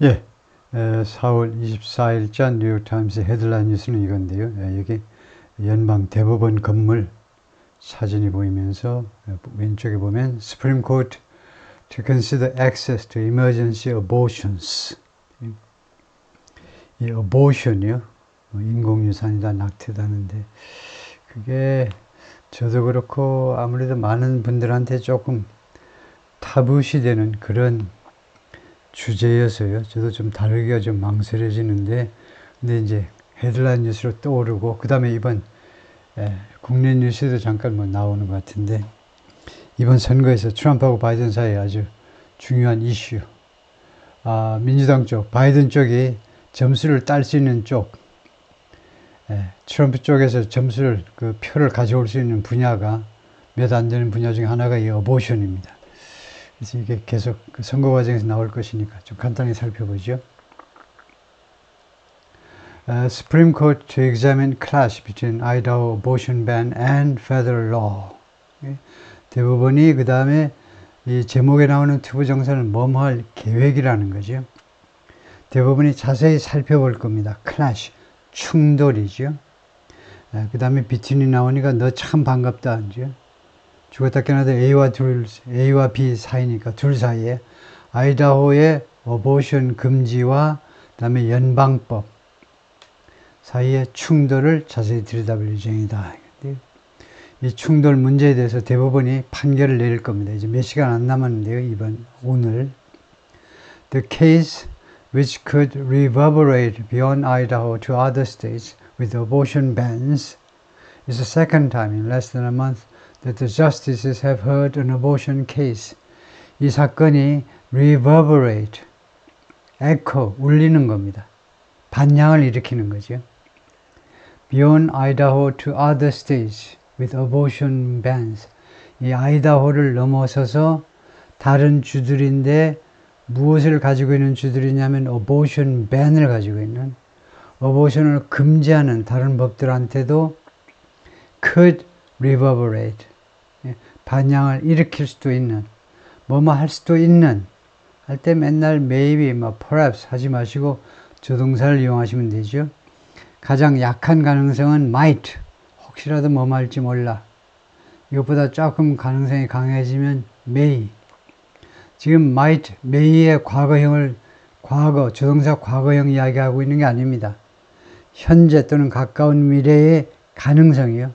예, 4월 24일자 뉴욕타임스 헤드라인 뉴스는 이건데요. 여기 연방 대법원 건물 사진이 보이면서 왼쪽에 보면 Supreme Court to consider access to emergency abortions. 이 abortion이요. 인공유산이다, 낙태다는데 그게 저도 그렇고 아무래도 많은 분들한테 조금 타부시되는 그런 주제여서요. 저도 좀 다루기가 좀 망설여지는데, 근데 이제 헤드라인 뉴스로 떠오르고, 그 다음에 이번 국내 뉴스도 잠깐 뭐 나오는 것 같은데, 이번 선거에서 트럼프하고 바이든 사이에 아주 중요한 이슈. 민주당 쪽, 바이든 쪽이 점수를 딸 수 있는 쪽, 트럼프 쪽에서 점수를, 그 표를 가져올 수 있는 분야가 몇 안 되는 분야 중에 하나가 이 어보션입니다. 그래서 이게 계속 그 선거 과정에서 나올 것이니까 좀 간단히 살펴보죠. Supreme Court to examine clash between Idaho abortion ban and federal law. 대법원이 그 다음에 이 제목에 나오는 투부 정사는 뭐뭐할 계획이라는 거죠. 대법원이 자세히 살펴볼 겁니다. clash, 충돌이죠. 그 다음에 between이 나오니까 너 참 반갑다. 이제. 죽었다 깨어나도 A와 B 사이니까 둘 사이에 아이다호의 어보션 금지와 그다음에 연방법 사이의 충돌을 자세히 들여다볼 예정이다. 이 충돌 문제에 대해서 대법원이 판결을 내릴 겁니다. 이제 몇 시간 안 남았는데요. 오늘 The case which could reverberate beyond Idaho to other states with abortion bans is the second time in less than a month that the justices have heard an abortion case. 이 사건이 reverberate, echo, 울리는 겁니다. 반향을 일으키는 거죠. Beyond Idaho to other states with abortion bans. 이 아이다호를 넘어서서 다른 주들인데 무엇을 가지고 있는 주들이냐면 abortion ban을 가지고 있는, abortion을 금지하는 다른 법들한테도 could reverberate, 반향을 일으킬 수도 있는, 뭐뭐 할 수도 있는, 할 때 맨날 maybe, perhaps 하지 마시고 조동사를 이용하시면 되죠. 가장 약한 가능성은 might, 혹시라도 뭐뭐 할지 몰라. 이것보다 조금 가능성이 강해지면 may. 지금 might, may의 조동사 과거형 이야기하고 있는 게 아닙니다. 현재 또는 가까운 미래의 가능성이요.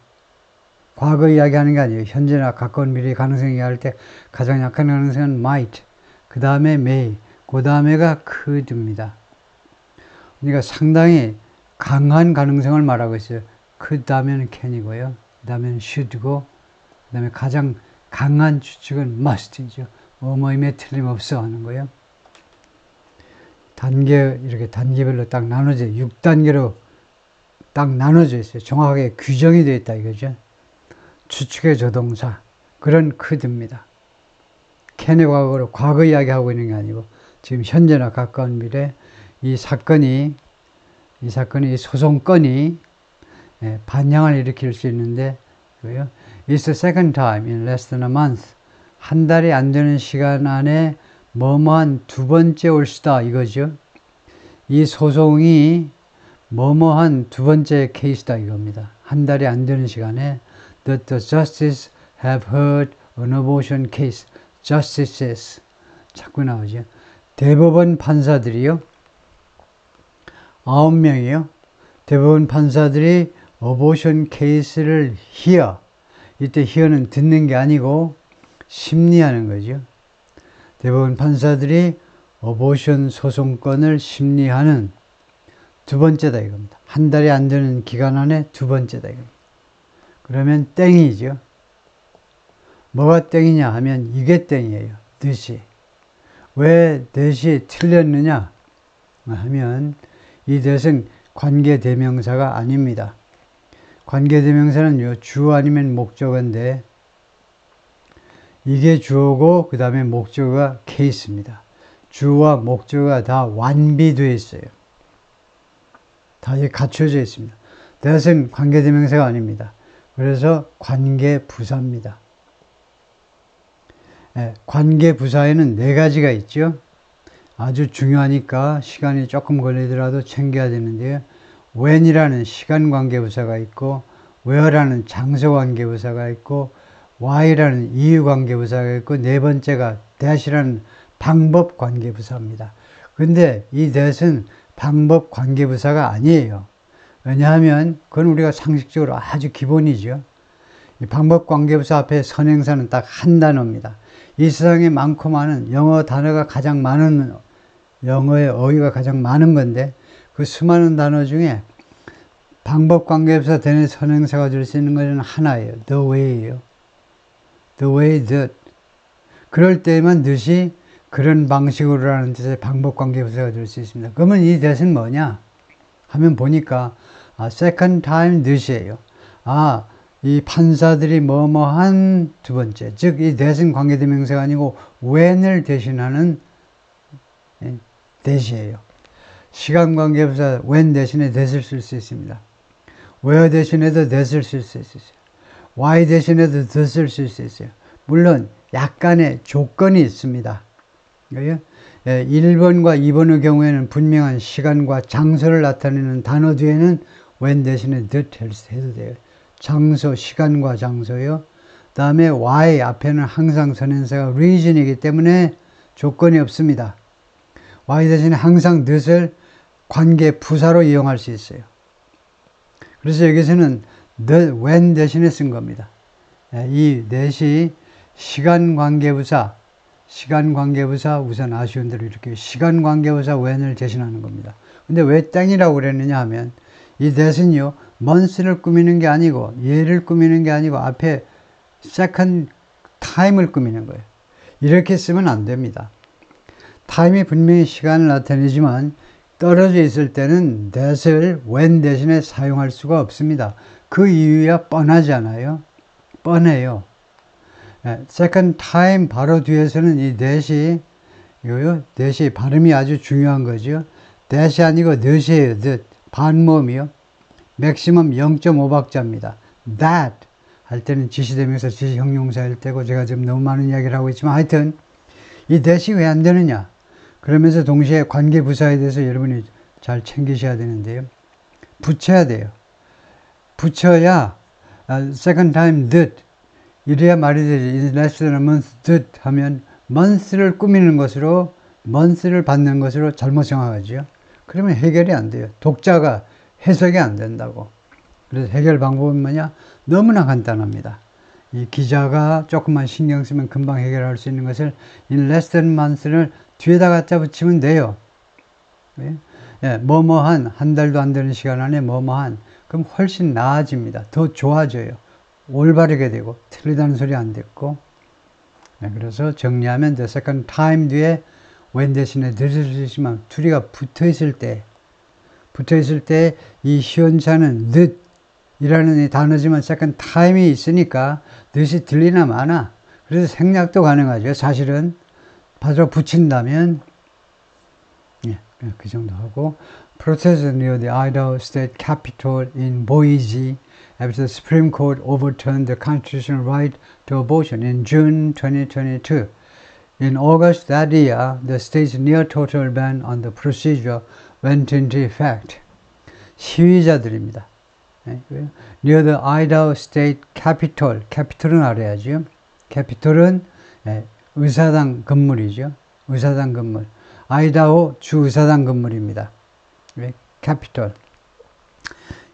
과거 이야기하는 게 아니에요. 현재나 가까운 미래의 가능성 이야기할 때 가장 약한 가능성은 might, 그 다음에 may, 그 다음에가 could입니다. 그러니까 상당히 강한 가능성을 말하고 있어요. 그 다음에는 can이고요. 그 다음에는 should고, 그 다음에 가장 강한 추측은 must이죠. 뭐뭐임에 틀림없어 하는 거예요. 이렇게 단계별로 딱 나눠져, 6단계로 딱 나눠져 있어요. 정확하게 규정이 되어 있다 이거죠. 추측의 조동사, 그런 could입니다. can의 과거로 과거 이야기하고 있는 게 아니고 지금 현재나 가까운 미래 이 소송건이 반향을 일으킬 수 있는데, It's the second time in less than a month. 한 달이 안 되는 시간 안에 뭐뭐한 두 번째 올 수다 이거죠. 이 소송이 뭐뭐한 두 번째 케이스다 이겁니다. 한 달이 안 되는 시간에 that the justices have heard an abortion case. justices 자꾸 나오죠. 대법원 판사들이요. 9명이요. 대법원 판사들이 abortion case를 hear. 이때 hear는 듣는 게 아니고 심리하는 거죠. 대법원 판사들이 abortion 소송건을 심리하는 두 번째다 이겁니다. 한 달이 안 되는 기간 안에 두 번째다 이겁니다. 그러면 땡이죠. 뭐가 땡이냐 하면 이게 땡이에요. 뜻이. 왜 뜻이 틀렸느냐 하면 이 뜻은 관계대명사가 아닙니다. 관계대명사는요, 주어 아니면 목적어인데 이게 주어고 그 다음에 목적어가 케이스입니다. 주어와 목적어가 다 완비되어 있어요. 다 갖춰져 있습니다. that은 관계대명사가 아닙니다. 그래서 아주 중요하니까 시간이 조금 걸리더라도 챙겨야 되는데요. when이라는 시간 관계 부사가 있고 where라는 장소 관계 부사가 있고 why라는 이유 관계 부사가 있고 네 번째가 that이라는 방법 관계 부사입니다. 근데 이 that은 방법 관계 부사가 아니에요. 왜냐하면 그건 우리가 상식적으로 아주 기본이죠. 이 방법 관계 부사 앞에 선행사는 딱 한 단어입니다. 이 세상에 많고 많은 영어 단어가 가장 많은 영어의 어휘가 가장 많은 건데 그 수많은 단어 중에 방법 관계부사 되는 선행사가 줄 수 있는 것은 하나예요. The way예요. The way that. 그럴 때만 뜻이 그런 방식으로라는 뜻의 방법 관계부사가 줄 수 있습니다. 그러면 이 that은 뭐냐 하면 보니까 second time that이에요. 이 판사들이 뭐뭐한 두 번째, 즉 이 that은 관계대명사가 아니고 when을 대신하는 that이에요. 시간 관계부사 when 대신에 that을 쓸 수 있습니다. where 대신에도 that을 쓸 수 있어요. why 대신에도 that을 쓸 수 있어요. 물론 약간의 조건이 있습니다. 1번과 2번의 경우에는 분명한 시간과 장소를 나타내는 단어 뒤에는 when 대신에 that 해도 돼요. 장소, 시간과 장소요. 그 다음에 why 앞에는 항상 선행사가 reason이기 때문에 조건이 없습니다. why 대신에 항상 that을 관계 부사로 이용할 수 있어요. 그래서 여기서는 the when 대신에 쓴 겁니다. 이 that이 시간관계부사 우선 아쉬운 대로 이렇게 시간관계부사 when을 대신하는 겁니다. 근데 왜 땡이라고 그랬느냐 하면 이 that은요 month를 꾸미는 게 아니고 예를 꾸미는 게 아니고 앞에 second time을 꾸미는 거예요. 이렇게 쓰면 안 됩니다. time이 분명히 시간을 나타내지만 떨어져 있을 때는 that을 when 대신에 사용할 수가 없습니다. 그 이유야 뻔하지 않아요? 뻔해요. second time 바로 뒤에서는 이 that이 발음이 아주 중요한 거죠. that이 아니고 that이에요. that. 반모음이요. 맥시멈 0.5박자입니다. that 할 때는 지시대명사, 지시형용사일 때고 제가 지금 너무 많은 이야기를 하고 있지만 하여튼 이 that이 왜 안 되느냐? 그러면서 동시에 관계부사에 대해서 여러분이 잘 챙기셔야 되는데요. 붙여야 돼요. 붙여야 second time that 이래야 말이 되지. In less than a month that 하면 month를 꾸미는 것으로 month를 받는 것으로 잘못 생각하죠. 그러면 해결이 안 돼요. 독자가 해석이 안 된다고. 그래서 해결 방법은 뭐냐? 너무나 간단합니다. 이 기자가 조금만 신경 쓰면 금방 해결할 수 있는 것을 in less than month를 뒤에다 갖다 붙이면 돼요. 뭐뭐한 한 달도 안 되는 시간 안에 뭐뭐한 그럼 훨씬 나아집니다. 더 좋아져요. 올바르게 되고 틀리다는 소리 안 듣고. 그래서 정리하면 the second time 뒤에 when 대신에 that을 쓰시면 둘이가 붙어 있을 때 이 시원찮은 that 이라는 이 단어지만 second time이 있으니까 that이 들리나 마나. 그래서 생략도 가능하죠. 사실은 바로 붙인다면 그 정도 하고 protest near the Idaho State Capitol in Boise after the Supreme Court overturned the constitutional right to abortion in June 2022. In August that year, the state's near-total ban on the procedure went into effect. 시위자들입니다. Near the Idaho State Capitol, Capitol은 알아야죠. Capitol은 의사당 건물이죠. 의사당 건물. 아이다호 주 의사당 건물입니다. Capitol.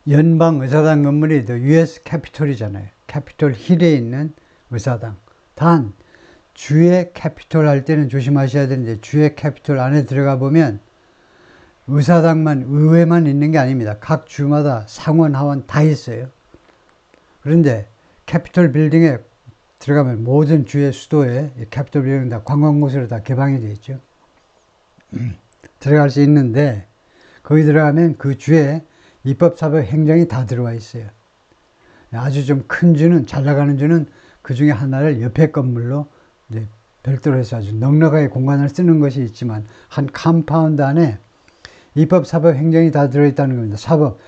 연방 의사당 건물이 the US Capitol이잖아요. Capitol 힐에 있는 의사당. 단 주의 캐피톨 할 때는 조심하셔야 되는데 주의 캐피톨 안에 들어가 보면 의사당만 의회만 있는 게 아닙니다. 각 주마다 상원 하원 다 있어요. 그런데 캐피톨 빌딩에 들어가면 모든 주의 수도에 캐피톨 빌딩은 다 관광공사로 다 개방이 되어 있죠. 들어갈 수 있는데 거기 들어가면 그 주에 입법, 사법, 행정이 다 들어와 있어요. 아주 좀 큰 주는 잘 나가는 주는 그 중에 하나를 옆에 건물로 이제 별도로 해서 아주 넉넉하게 공간을 쓰는 것이 있지만 한 컴파운드 안에 입법, 사법, 행정이 다 들어있다는 겁니다. 사법,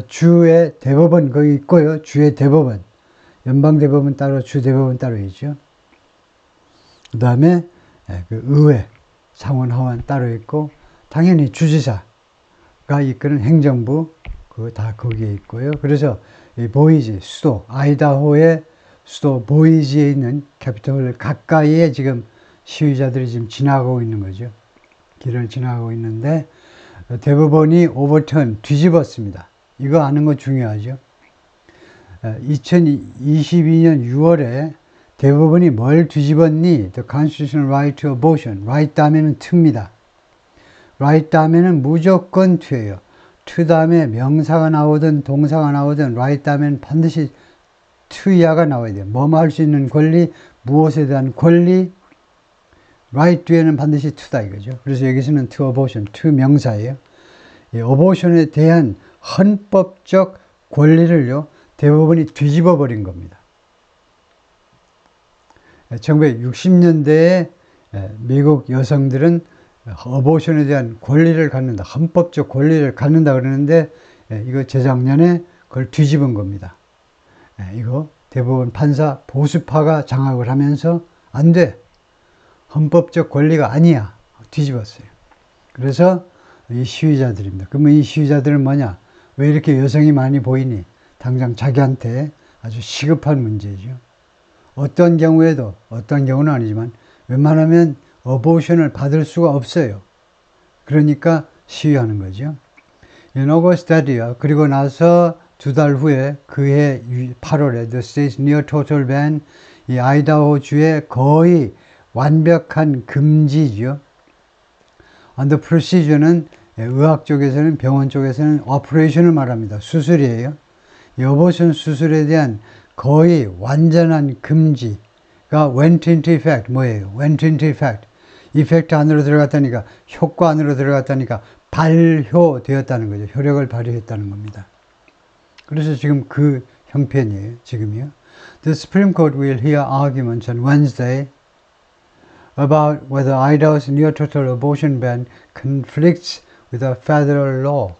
주의 대법원 거기 있고요. 주의 대법원, 연방대법원 따로, 주대법원 따로 있죠. 그 다음에 그 의회, 상원, 하원 따로 있고, 당연히 주지사가 이끄는 행정부, 다 거기에 있고요. 그래서 이 보이지, 수도, 아이다호의 수도 보이지에 있는 캐피털 가까이에 지금 시위자들이 지금 지나가고 있는 거죠. 길을 지나가고 있는데, 대법원이 오버턴, 뒤집었습니다. 이거 아는 거 중요하죠. 2022년 6월에 대법원이 뭘 뒤집었니? The constitutional right to abortion. right 다음에는 to입니다. right 다음에는 무조건 to예요. to 다음에 명사가 나오든 동사가 나오든 right 다음에는 반드시 to 이하가 나와야 돼요. 뭐뭐 할 수 있는 권리, 무엇에 대한 권리, right 뒤에는 반드시 to다 이거죠. 그래서 여기서는 to abortion, to 명사예요. 이 abortion에 대한 헌법적 권리를요, 대법원이 뒤집어 버린 겁니다. 1960년대에 미국 여성들은 어보션에 대한 권리를 갖는다, 헌법적 권리를 갖는다 그러는데, 이거 재작년에 그걸 뒤집은 겁니다. 이거 대법원 판사 보수파가 장악을 하면서 안 돼, 헌법적 권리가 아니야, 뒤집었어요. 그래서 이 시위자들입니다. 그러면 이 시위자들은 뭐냐? 왜 이렇게 여성이 많이 보이니? 당장 자기한테 아주 시급한 문제죠. 어떤 경우에도, 어떤 경우는 아니지만 웬만하면 어보션을 받을 수가 없어요. 그러니까 시위하는 거죠. In August that year, 그리고 나서 2달 후에 그해 8월에 The State's Near Total Ban, 이 아이다호주의 거의 완벽한 금지죠. And the procedure는 의학 쪽에서는, 병원 쪽에서는 operation을 말합니다. 수술이에요. 이 어보션 수술에 대한 거의 완전한 금지가 went into effect. 뭐예요? went into effect. 이펙트 안으로 들어갔다니까, 효과 안으로 들어갔다니까 발효되었다는 거죠. 효력을 발휘했다는 겁니다. 그래서 지금 그 형편이에요. 지금이요. The Supreme Court will hear arguments on Wednesday about whether Idaho's near total abortion ban conflicts with a federal law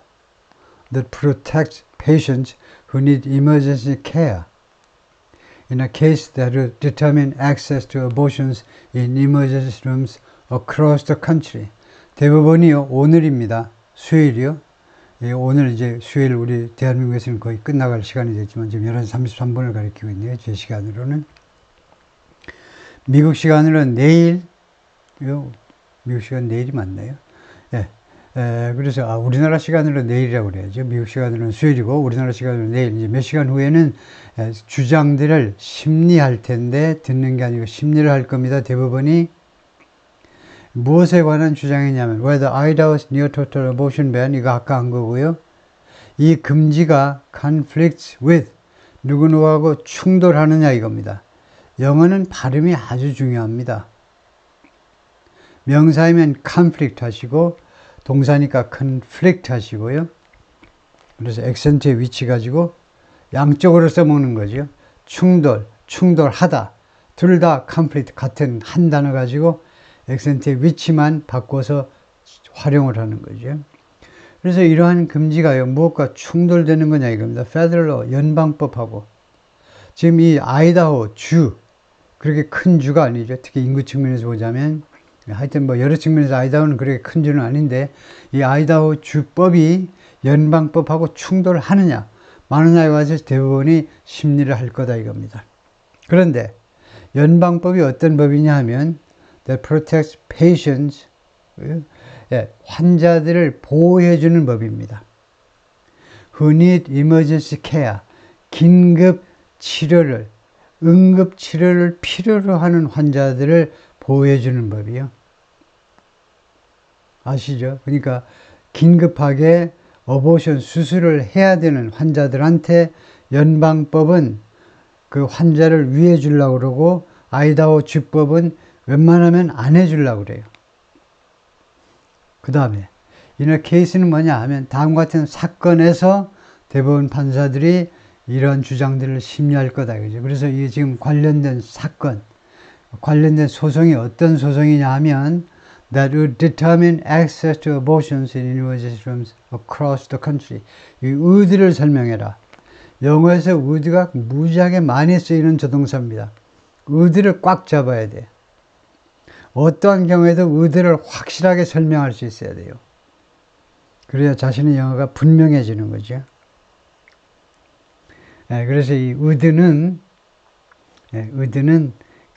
that protects patients who need emergency care in a case that will determine access to abortions in emergency rooms across the country. 대법원이요, 오늘입니다. 수요일이요. 오늘 이제 수요일 우리 대한민국에서는 거의 끝나갈 시간이 됐지만 지금 11시 33분을 가리키고 있네요. 제 시간으로는. 미국 시간으로는 내일, 미국 시간 내일이 맞나요? 예. 그래서 우리나라 시간으로 내일이라고 그래야죠. 미국 시간으로는 수요일이고 우리나라 시간으로 내일, 이제 몇 시간 후에는 주장들을 심리할 텐데, 듣는 게 아니고 심리를 할 겁니다. 대법원이 무엇에 관한 주장이냐면 whether Idaho's near total abortion ban, 이거 아까 한 거고요. 이 금지가 conflicts with, 누구누구하고 충돌하느냐 이겁니다. 영어는 발음이 아주 중요합니다. 명사이면 conflict 하시고, 동사니까 conflict 하시고요. 그래서 액센트의 위치 가지고 양쪽으로 써먹는 거죠. 충돌, 충돌하다. 둘 다 conflict, 같은 한 단어 가지고 액센트의 위치만 바꿔서 활용을 하는 거죠. 그래서 이러한 금지가요, 무엇과 충돌되는 거냐 이겁니다. Federal law, 연방법하고. 지금 이 아이다호 주, 그렇게 큰 주가 아니죠. 특히 인구 측면에서 보자면. 하여튼 뭐 여러 측면에서 아이다호는 그렇게 큰 주는 아닌데, 이 아이다호 주법이 연방법하고 충돌하느냐 마느냐에 관해서 대법원이 심리를 할 거다 이겁니다. 그런데 연방법이 어떤 법이냐 하면 that protects patients, 환자들을 보호해주는 법입니다. Who need emergency care, 긴급 치료를, 응급 치료를 필요로 하는 환자들을 보호해주는 법이요. 아시죠? 그러니까 긴급하게 어보션 수술을 해야 되는 환자들한테 연방법은 그 환자를 위해 주려고 그러고, 아이다호 주법은 웬만하면 안 해주려고 그래요. 그 다음에 이런 케이스는 뭐냐 하면, 다음과 같은 사건에서 대법원 판사들이 이런 주장들을 심리할 거다. 그죠? 그래서 이게 지금 관련된 사건, 관련된 소송이 어떤 소송이냐 하면 that would determine access to abortions in emergency rooms across the country. 이 would를 설명해라. 영어에서 would가 무지하게 많이 쓰이는 조동사입니다. would를 꽉 잡아야 돼. 어떠한 경우에도 의도를 확실하게 설명할 수 있어야 돼요. 그래야 자신의 영어가 분명해지는 거죠. 그래서 이 의도는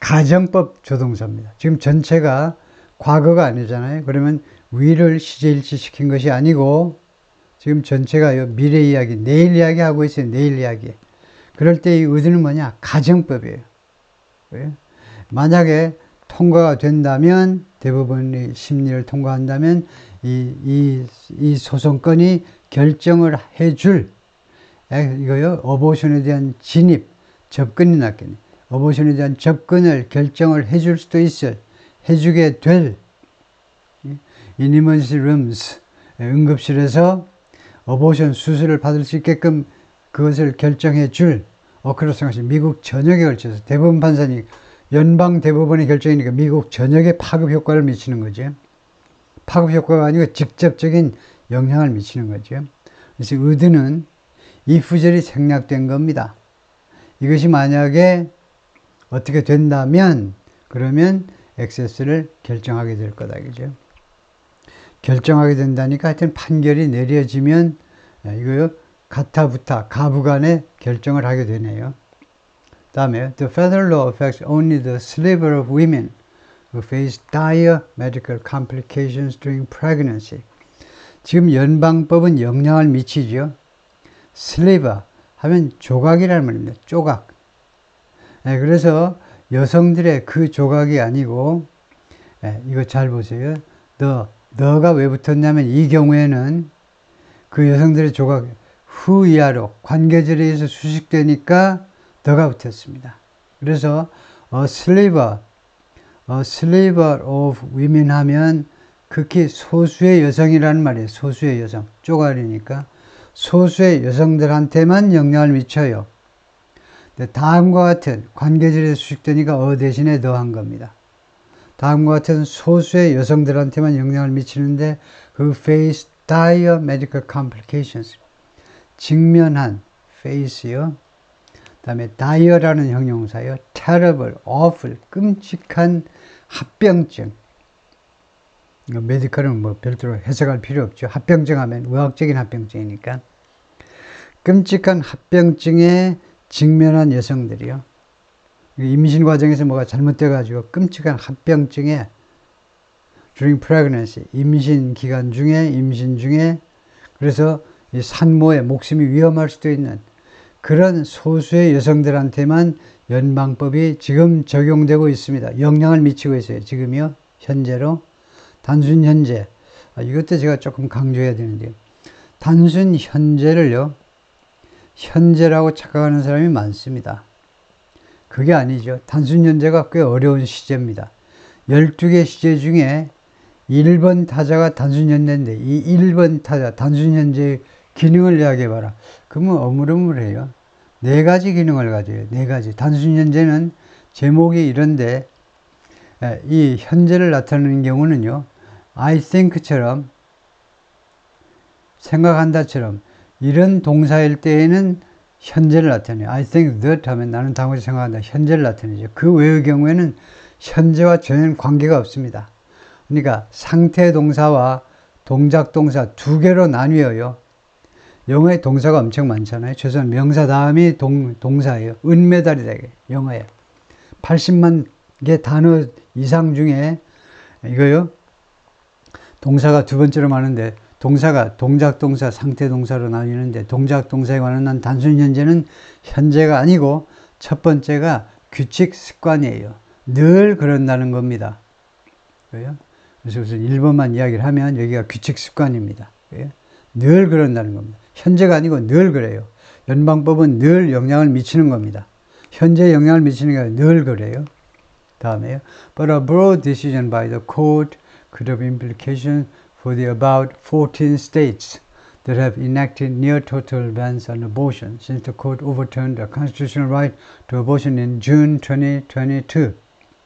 가정법 조동사입니다. 지금 전체가 과거가 아니잖아요. 그러면 위를 시제일치 시킨 것이 아니고 지금 전체가 미래 이야기, 내일 이야기 하고 있어요. 내일 이야기. 그럴 때 이 의도는 뭐냐? 가정법이에요. 만약에 통과가 된다면, 대법원의 심리를 통과한다면 이 소송건이 결정을 해줄, 이거요, 어보션에 대한 진입, 접근이 낫겠네. 어보션에 대한 접근을 결정을 해줄 수도 있어요. 해주게 될, in emergency rooms, 응급실에서 어보션 수술을 받을 수 있게끔 그것을 결정해 줄, 어크로스것이 미국 전역에 걸쳐서 대법원 판사니 연방 대법원의 결정이니까 미국 전역에 파급 효과를 미치는 거죠. 파급 효과가 아니고 직접적인 영향을 미치는 거죠. 그래서 의도는 이 구절이 생략된 겁니다. 이것이 만약에 어떻게 된다면 그러면 액세스를 결정하게 될 거다. 그죠? 결정하게 된다니까 하여튼 판결이 내려지면 이거요, 가타부타, 가부간에 결정을 하게 되네요. 다음에 the federal law affects only the sliver of women who face dire medical complications during pregnancy. 지금 연방법은 영향을 미치죠. sliver 하면 조각이라는 말입니다. 조각. 그래서 여성들의 그 조각이 아니고, 이거 잘 보세요. 너가 왜 붙었냐면 이 경우에는 그 여성들의 조각 후 이하로 관계절에 의해서 수식되니까 더가 붙었습니다. 그래서 a sliver of women 하면 극히 소수의 여성이라는 말이에요. 소수의 여성. 쪼가리니까 소수의 여성들한테만 영향을 미쳐요. 다음과 같은 관계절에 수식되니까 대신에 더한 겁니다. 다음과 같은 소수의 여성들한테만 영향을 미치는데 who face dire medical complications. 직면한 face요. 그 다음에 dire라는 형용사요. terrible, awful, 끔찍한 합병증. 메디컬은 뭐 별도로 해석할 필요 없죠. 합병증 하면 의학적인 합병증이니까. 끔찍한 합병증에 직면한 여성들이요. 임신 과정에서 뭐가 잘못돼가지고 끔찍한 합병증에 during pregnancy, 임신 중에 그래서 이 산모의 목숨이 위험할 수도 있는 그런 소수의 여성들한테만 연방법이 지금 적용되고 있습니다. 영향을 미치고 있어요. 지금요. 현재로. 단순 현재. 이것도 제가 조금 강조해야 되는데요. 단순 현재를요. 현재라고 착각하는 사람이 많습니다. 그게 아니죠. 단순 현재가 꽤 어려운 시제입니다. 12개 시제 중에 1번 타자가 단순 현재인데 이 1번 타자 단순 현재의 기능을 이야기해봐라. 그러면 어물어물해요. 4가지 기능을 가져요. 4가지. 단순 현재는 제목이 이런데 이 현재를 나타내는 경우는요. I think처럼 생각한다처럼 이런 동사일 때에는 현재를 나타내요. I think that 하면 나는 다음으로 생각한다. 현재를 나타내죠. 그 외의 경우에는 현재와 전혀 관계가 없습니다. 그러니까 상태 동사와 동작 동사 2개로 나뉘어요. 영어에 동사가 엄청 많잖아요. 최소한 명사 다음이 동사예요. 은메달이다. 영어에 80만 개 단어 이상 중에 이거요. 동사가 2번째로 많은데 동사가 동작 동사, 상태 동사로 나뉘는데 동작 동사에 관한 단순 현재는 현재가 아니고 첫 번째가 규칙 습관이에요. 늘 그런다는 겁니다. 그래요? 그래서 우선 1번만 이야기를 하면 여기가 규칙 습관입니다. 그래요? 늘 그런다는 겁니다. 현재가 아니고 늘 그래요. 연방법은 늘 영향을 미치는 겁니다. 현재에 영향을 미치는 게 아니라 늘 그래요. 다음에요. But a broad decision by the court could have implications for the about 14 states that have enacted near total bans on abortion since the court overturned a constitutional right to abortion in June 2022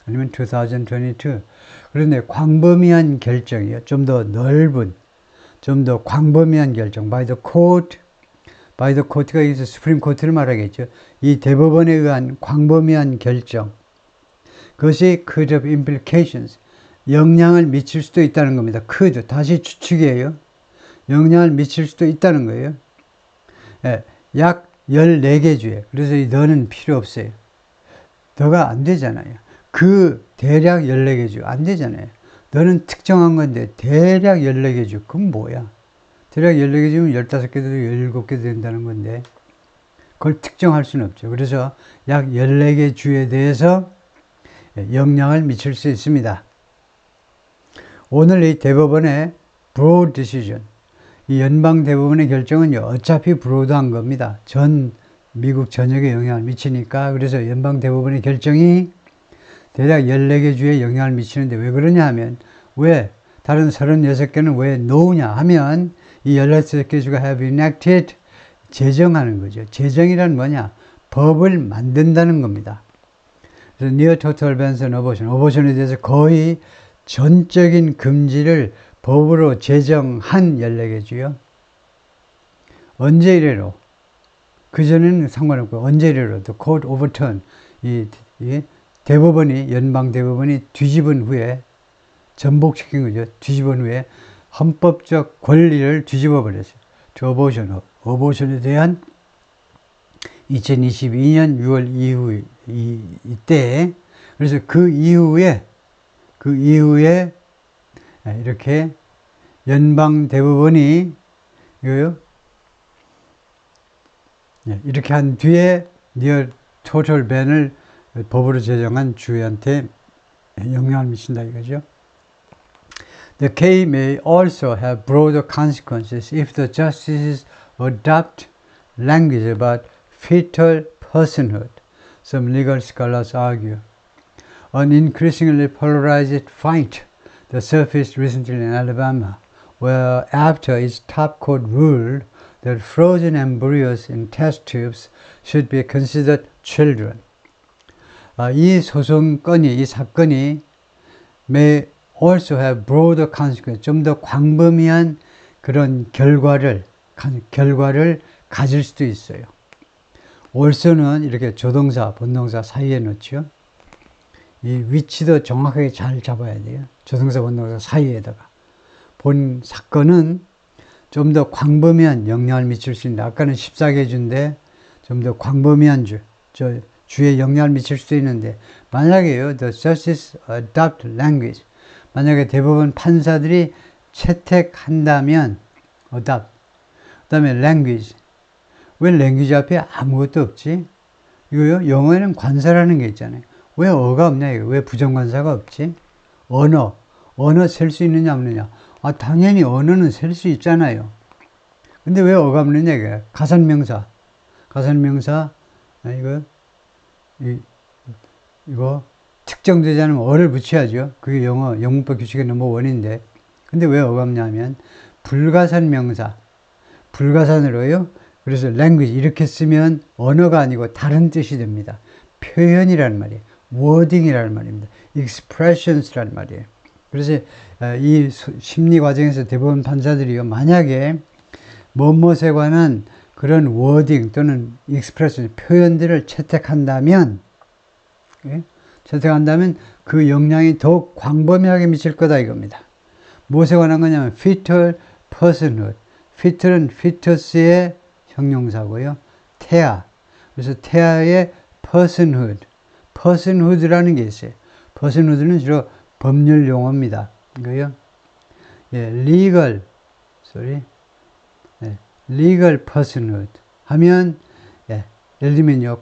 아니면 2022. 그런데 광범위한 결정이요. 좀 더 넓은, 좀 더 광범위한 결정. by the court가 여기서 스프림 코트를 말하겠죠. 이 대법원에 의한 광범위한 결정. 그것이 could have implications. 영향을 미칠 수도 있다는 겁니다. could, 다시 추측이에요. 영향을 미칠 수도 있다는 거예요. 예, 약 14개 주에. 그래서 이 너는 필요 없어요. 너가 안 되잖아요. 그 대략 14개 주. 안 되잖아요. 너는 특정한 건데 대략 14개 주. 그건 뭐야? 대략 14개 주면 15개도 17개도 된다는 건데 그걸 특정할 수는 없죠. 그래서 약 14개 주에 대해서 영향을 미칠 수 있습니다. 오늘 이 대법원의 broad decision, 이 연방 대법원의 결정은요, 어차피 브로드한 겁니다. 전 미국 전역에 영향을 미치니까. 그래서 연방 대법원의 결정이 대략 14개 주에 영향을 미치는데 왜 그러냐 하면, 왜 다른 36개는 왜 no냐 하면, 이 16개 주가 have enacted, 제정하는 거죠. 제정이란 뭐냐? 법을 만든다는 겁니다. 그래서 near total bans on abortion, 어보션에 대해서 거의 전적인 금지를 법으로 제정한 14개 주요. 언제 이래로? 그전에는 상관없고, 언제 이래로? The court overturn, 이 대법원이, 연방 대법원이 뒤집은 후에, 전복시킨 거죠. 뒤집은 후에 헌법적 권리를 뒤집어 버렸어요. to abortion, 어보션에 대한 2022년 6월 이후, 이때, 그래서 그 이후에 이렇게 연방 대법원이 이거요, 이렇게 한 뒤에 near total ban을 법으로 제정한 주한테 영향을 미친다 이거죠. The case may also have broader consequences if the justices adopt language about fetal personhood, some legal scholars argue. An increasingly polarized fight that surfaced recently in Alabama, where after its top court ruled that frozen embryos in test tubes should be considered children. 이 소송건이, 이 사건이 may also have broader consequences, 좀 더 광범위한 그런 결과를 가질 수도 있어요. also는 이렇게 조동사, 본동사 사이에 넣죠. 이 위치도 정확하게 잘 잡아야 돼요. 조동사, 본동사 사이에다가. 본 사건은 좀 더 광범위한 영향을 미칠 수 있는데, 아까는 14개 주인데 좀 더 광범위한 주에 영향을 미칠 수도 있는데, 만약에요, the justice adopt language, 만약에 대법원 판사들이 채택한다면, adopt, 그 다음에 language, 왜 language 앞에 아무것도 없지? 이거요, 영어에는 관사라는 게 있잖아요. 왜 어가 없냐, 이거. 왜 부정관사가 없지? 언어 셀 수 있느냐 없느냐? 당연히 언어는 셀 수 있잖아요. 근데 왜 어가 없느냐, 이게. 가산명사, 이거 특정되지 않으면 어를 붙여야죠. 그게 영문법 규칙의 넘버원인데. 근데 왜 어가 없냐면, 불가산명사, 불가산으로요. 그래서 language 이렇게 쓰면 언어가 아니고 다른 뜻이 됩니다. 표현이라는 말이에요. wording이라는 말입니다. expressions라는 말이에요. 그래서 이 심리 과정에서 대법원 판사들이요, 만약에 뭐뭐에 관한 그런 wording 또는 expression, 표현들을 채택한다면 그 영향이 더욱 광범위하게 미칠 거다 이겁니다. 무엇에 관한 거냐면 fetal personhood, fetal은 fetus의 형용사고요. 태아, 그래서 태아의 personhood라는 게 있어요. personhood는 주로 법률 용어입니다. 이거요. legal personhood 하면, 예를 들면요,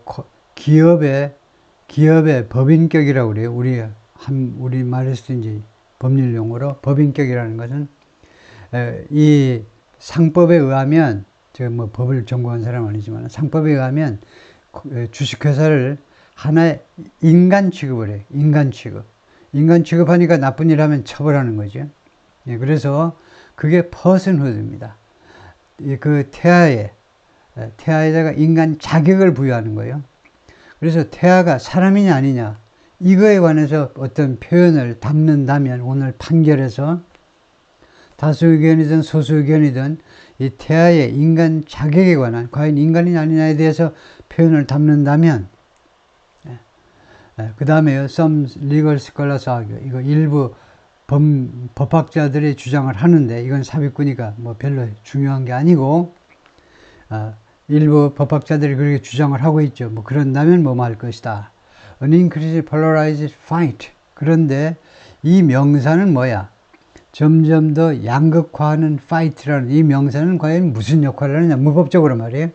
기업의 법인격이라고 그래요. 우리 말에서 이제 법률 용어로 법인격이라는 것은, 이 상법에 의하면, 제가 뭐 법을 전공한 사람은 아니지만, 상법에 의하면 주식회사를 하나의 인간 취급을 해요. 인간 취급하니까 나쁜 일 하면 처벌하는 거죠. 그래서 그게 personhood입니다. 그 태아에다가 인간 자격을 부여하는 거예요. 그래서 태아가 사람이냐 아니냐, 이거에 관해서 어떤 표현을 담는다면, 오늘 판결에서 다수 의견이든 소수 의견이든 이 태아의 인간 자격에 관한, 과연 인간이냐 아니냐에 대해서 표현을 담는다면, 그 다음에요, some legal scholars argue, 이거 일부 법학자들의 주장을 하는데, 이건 삽입구니까 뭐 별로 중요한 게 아니고, 일부 법학자들이 그렇게 주장을 하고 있죠. 뭐 그런다면 뭐 할 것이다. An increased polarized fight. 그런데 이 명사는 뭐야? 점점 더 양극화하는 fight라는 이 명사는 과연 무슨 역할을 하느냐? 문법적으로 말이에요.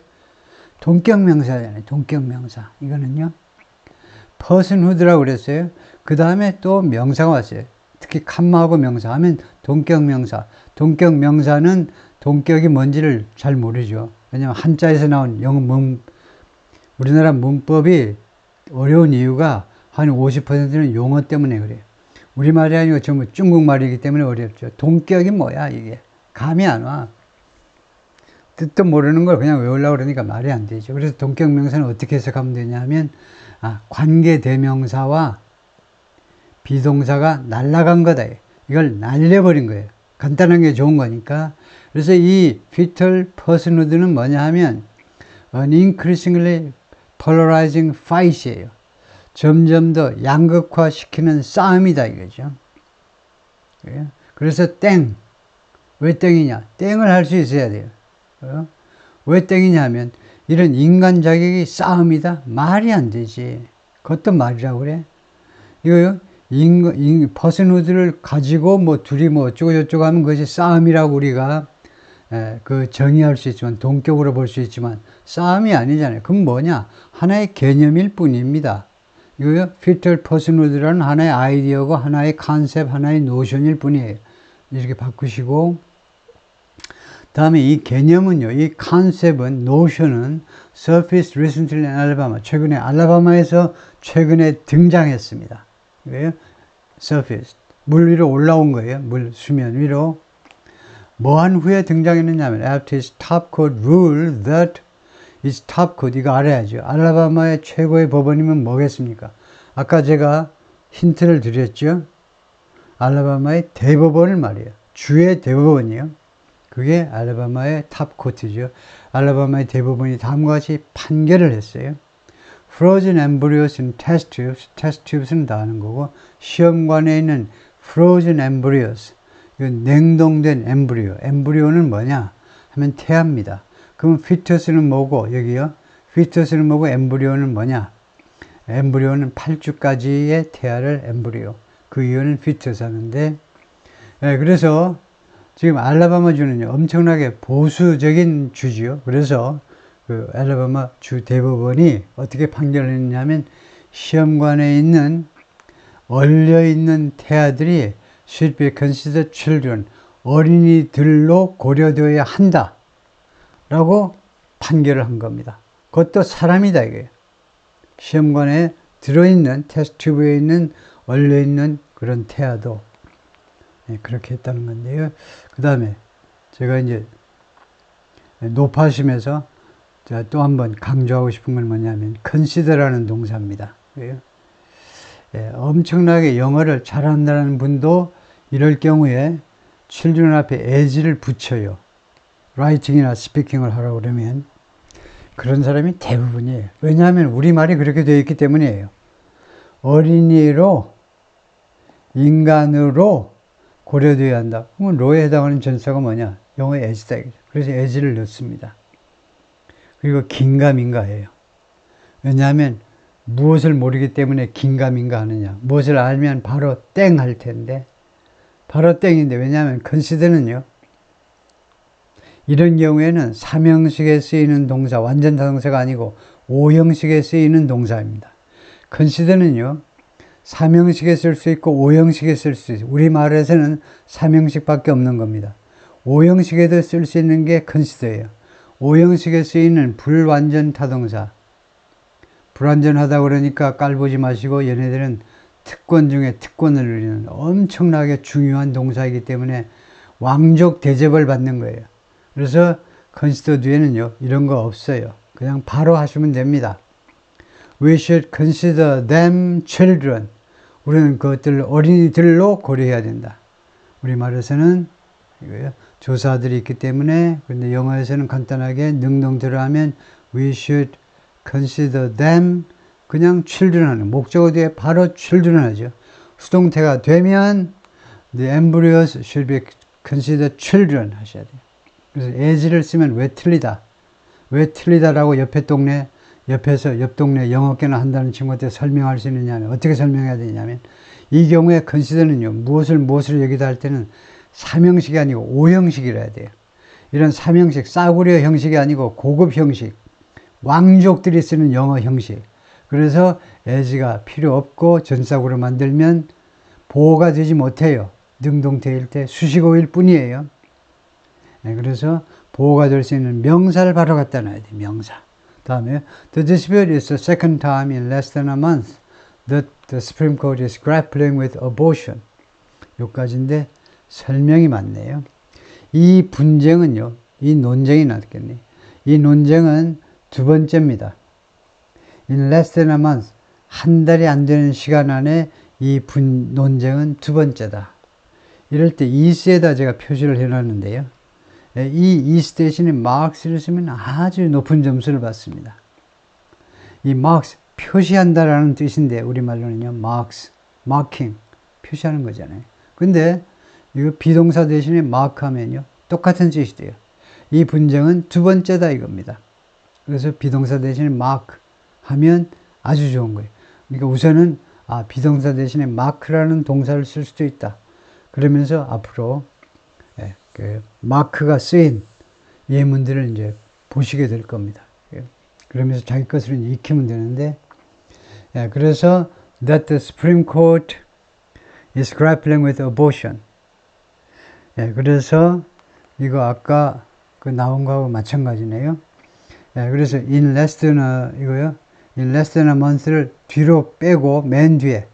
동격명사잖아요. 동격명사. 이거는요. personhood라고 그랬어요. 그 다음에 또 명사가 왔어요. 특히 칸마하고 명사 하면 동격명사. 동격명사는 동격이 뭔지를 잘 모르죠. 왜냐면 한자에서 나온 우리나라 문법이 어려운 이유가 한 50%는 용어 때문에 그래요. 우리말이 아니고 전부 중국말이기 때문에 어렵죠. 동격이 뭐야 이게. 감이 안 와. 뜻도 모르는 걸 그냥 외우려고 그러니까 말이 안 되죠. 그래서 동격명사는 어떻게 해석하면 되냐면 관계대명사와 비동사가 날아간 거다. 이걸 날려버린 거예요. 간단한 게 좋은 거니까. 그래서 이 fetal personhood는 뭐냐 하면 an increasingly polarizing fight이에요. 점점 더 양극화시키는 싸움이다 이거죠. 그래서 땡. 왜 땡이냐? 땡을 할 수 있어야 돼요. 왜 땡이냐 하면 이런 인간 자격이 싸움이다? 말이 안 되지. 그것도 말이라고 그래. 이거요. 퍼슨후드를 가지고 뭐 둘이 뭐 어쩌고 저쩌고 하면 그것이 싸움이라고 우리가 정의할 수 있지만, 동격으로 볼 수 있지만 싸움이 아니잖아요. 그럼 뭐냐? 하나의 개념일 뿐입니다. 이거요. fetal personhood라는 하나의 아이디어고 하나의 컨셉, 하나의 노션일 뿐이에요. 이렇게 바꾸시고, 다음에 이 개념은요, 이 컨셉은, 노션은 surfaced recently in Alabama. 최근에 알라바마에서 최근에 등장했습니다. 이거요. surfaced. 물 위로 올라온 거예요. 물 수면 위로. 뭐한 후에 등장했느냐 하면 after its top court rule that its top court. 이거 알아야죠. 알라바마의 최고의 법원이면 뭐겠습니까? 아까 제가 힌트를 드렸죠. 알라바마의 대법원을 말이에요. 주의 대법원이요. 그게 알라바마의 탑코트죠. 알라바마의 대법원이 다음과 같이 판결을 했어요. Frozen embryos in test tubes. test tubes는 다 아는 거고, 시험관에 있는 frozen embryos. 이건 냉동된 엠브리오. 엠브리오는 뭐냐 하면 태아입니다. 그럼 fetus는 뭐고, 여기요. fetus는 뭐고, 엠브리오는 뭐냐? 엠브리오는 8주까지의 태아를 엠브리오. 그 이유는 fetus 하는데, 그래서 지금 알라바마 주는요, 엄청나게 보수적인 주지요. 그래서 그 알라바마 주 대법원이 어떻게 판결을 했냐면, 시험관에 있는 얼려있는 태아들이 should be considered children, 어린이들로 고려되어야 한다 라고 판결을 한 겁니다. 그것도 사람이다 이거예요. 시험관에 들어있는 테스트튜브에 있는 얼려있는 그런 태아도 그렇게 했다는 건데요. 그 다음에 제가 이제 높아심에서 제가 또 한번 강조하고 싶은 건 뭐냐면 consider라는 동사입니다. 엄청나게 영어를 잘한다는 분도 이럴 경우에 children 앞에 as를 붙여요. writing이나 speaking을 하라고 그러면 그런 사람이 대부분이에요. 왜냐하면 우리말이 그렇게 되어 있기 때문이에요. 어린이로, 인간으로 고려되어야 한다. 그러면 로에 해당하는 전사가 뭐냐? 영어의 as다. 그래서 as를 넣습니다. 그리고 긴가민가예요. 왜냐하면 무엇을 모르기 때문에 긴가민가 하느냐. 무엇을 알면 바로 땡 할 텐데, 바로 땡인데, 왜냐하면 consider는요, 이런 경우에는 3형식에 쓰이는 동사, 완전 타동사가 아니고 5형식에 쓰이는 동사입니다. consider는요, 3형식에 쓸 수 있고 5형식에 쓸 수 있어요. 우리말에서는 3형식밖에 없는 겁니다. 5형식에도 쓸 수 있는 게 consider예요. 5형식에 쓰이는 불완전 타동사. 불완전하다 그러니까 깔보지 마시고, 얘네들은 특권 중에 특권을 누리는 엄청나게 중요한 동사이기 때문에 왕족 대접을 받는 거예요. 그래서 consider 뒤에는요, 이런 거 없어요. 그냥 바로 하시면 됩니다. We should consider them children. 우리는 그것들을 어린이들로 고려해야 된다. 우리말에서는 이거예요. 조사들이 있기 때문에. 근데 영어에서는 간단하게 능동태로 하면 we should consider them 그냥 children 하는 목적어 뒤에 바로 children 하죠. 수동태가 되면 The embryos should be considered children 하셔야 돼요. 그래서 as를 쓰면 왜 틀리다. 왜 틀리다라고 옆에 동네 영어계나 한다는 친구한테 설명할 수 있느냐면 어떻게 설명해야 되냐면 이 경우에 consider는요. 무엇을 여기다 할 때는 3형식이 아니고 5형식이라 해야 돼요. 이런 3형식, 싸구려 형식이 아니고 고급 형식, 왕족들이 쓰는 영어 형식. 그래서 as가 필요 없고 전사구로 만들면 보호가 되지 못해요. 능동태일 때 수식어일 뿐이에요. 네, 그래서 보호가 될 수 있는 명사를 바로 갖다 놔야 돼. 명사. 다음에 The dispute is the second time in less than a month that the Supreme Court is grappling with abortion. 여기까지인데 설명이 많네요. 이 분쟁은요. 이 논쟁이 낫겠네. 이 논쟁은 두 번째입니다. In less than a month. 한 달이 안 되는 시간 안에 이 논쟁은 두 번째다. 이럴 때 is에다 제가 표시를 해놨는데요. 이 is 대신에 marks를 쓰면 아주 높은 점수를 받습니다. 이 marks, 표시한다라는 뜻인데 우리말로는요. marks, marking, 표시하는 거잖아요. 근데 이거 비동사 대신에 mark 하면요. 똑같은 뜻이 돼요. 이 분쟁은 두 번째다 이겁니다. 그래서 비동사 대신에 mark 하면 아주 좋은 거예요. 그러니까 우선은 비동사 대신에 mark라는 동사를 쓸 수도 있다. 그러면서 앞으로 그 마크가 쓰인 예문들을 이제 보시게 될 겁니다. 그러면서 자기 것을 익히면 되는데, 그래서 that the Supreme Court is grappling with abortion. 그래서 이거 아까 그 나온 거하고 마찬가지네요. 그래서 in less than a month를 뒤로 빼고 맨 뒤에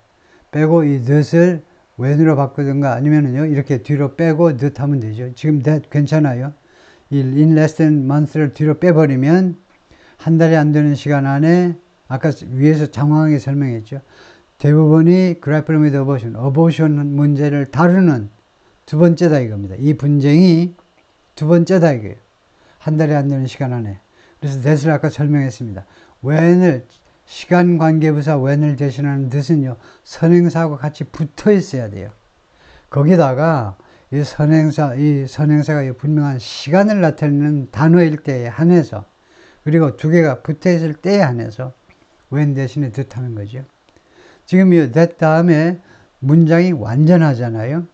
빼고 이 that을 when으로 바꾸든가 아니면은요 이렇게 뒤로 빼고 that 하면 되죠. 지금 that 괜찮아요. 이 in less than month를 뒤로 빼버리면 한 달이 안 되는 시간 안에 아까 위에서 장황하게 설명했죠. 대부분이 grappling with abortion 문제를 다루는 두 번째다 이겁니다. 이 분쟁이 두 번째다 이거예요. 한 달이 안 되는 시간 안에. 그래서 that을 아까 설명했습니다. when을 시간 관계부사 when을 대신하는 that은요, 선행사하고 같이 붙어 있어야 돼요. 거기다가 이 선행사가 분명한 시간을 나타내는 단어일 때에 한해서, 그리고 두 개가 붙어 있을 때에 한해서 when 대신에 that 하는 거죠. 지금 이 that 다음에 문장이 완전하잖아요.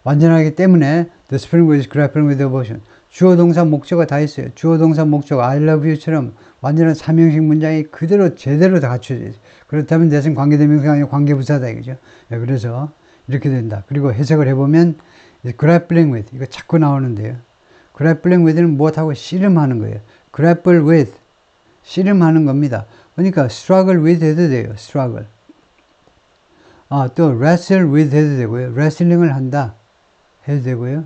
완전하기 때문에 the Supreme Court is grappling with abortion. 주어 동사 목적어 다 있어요. 주어 동사 목적어 I love you처럼 완전한 삼형식 문장이 그대로 제대로 다 갖춰져 있어요. 그렇다면 that은 관계대명사가 아니고 관계부사다 이거죠. 그래서 이렇게 된다. 그리고 해석을 해보면 grappling with 이거 자꾸 나오는데요. grappling with는 무엇하고 씨름하는 거예요. grapple with 씨름하는 겁니다. 그러니까 struggle with 해도 돼요. struggle. 또 wrestle with 해도 되고요. wrestling을 한다 해도 되고요.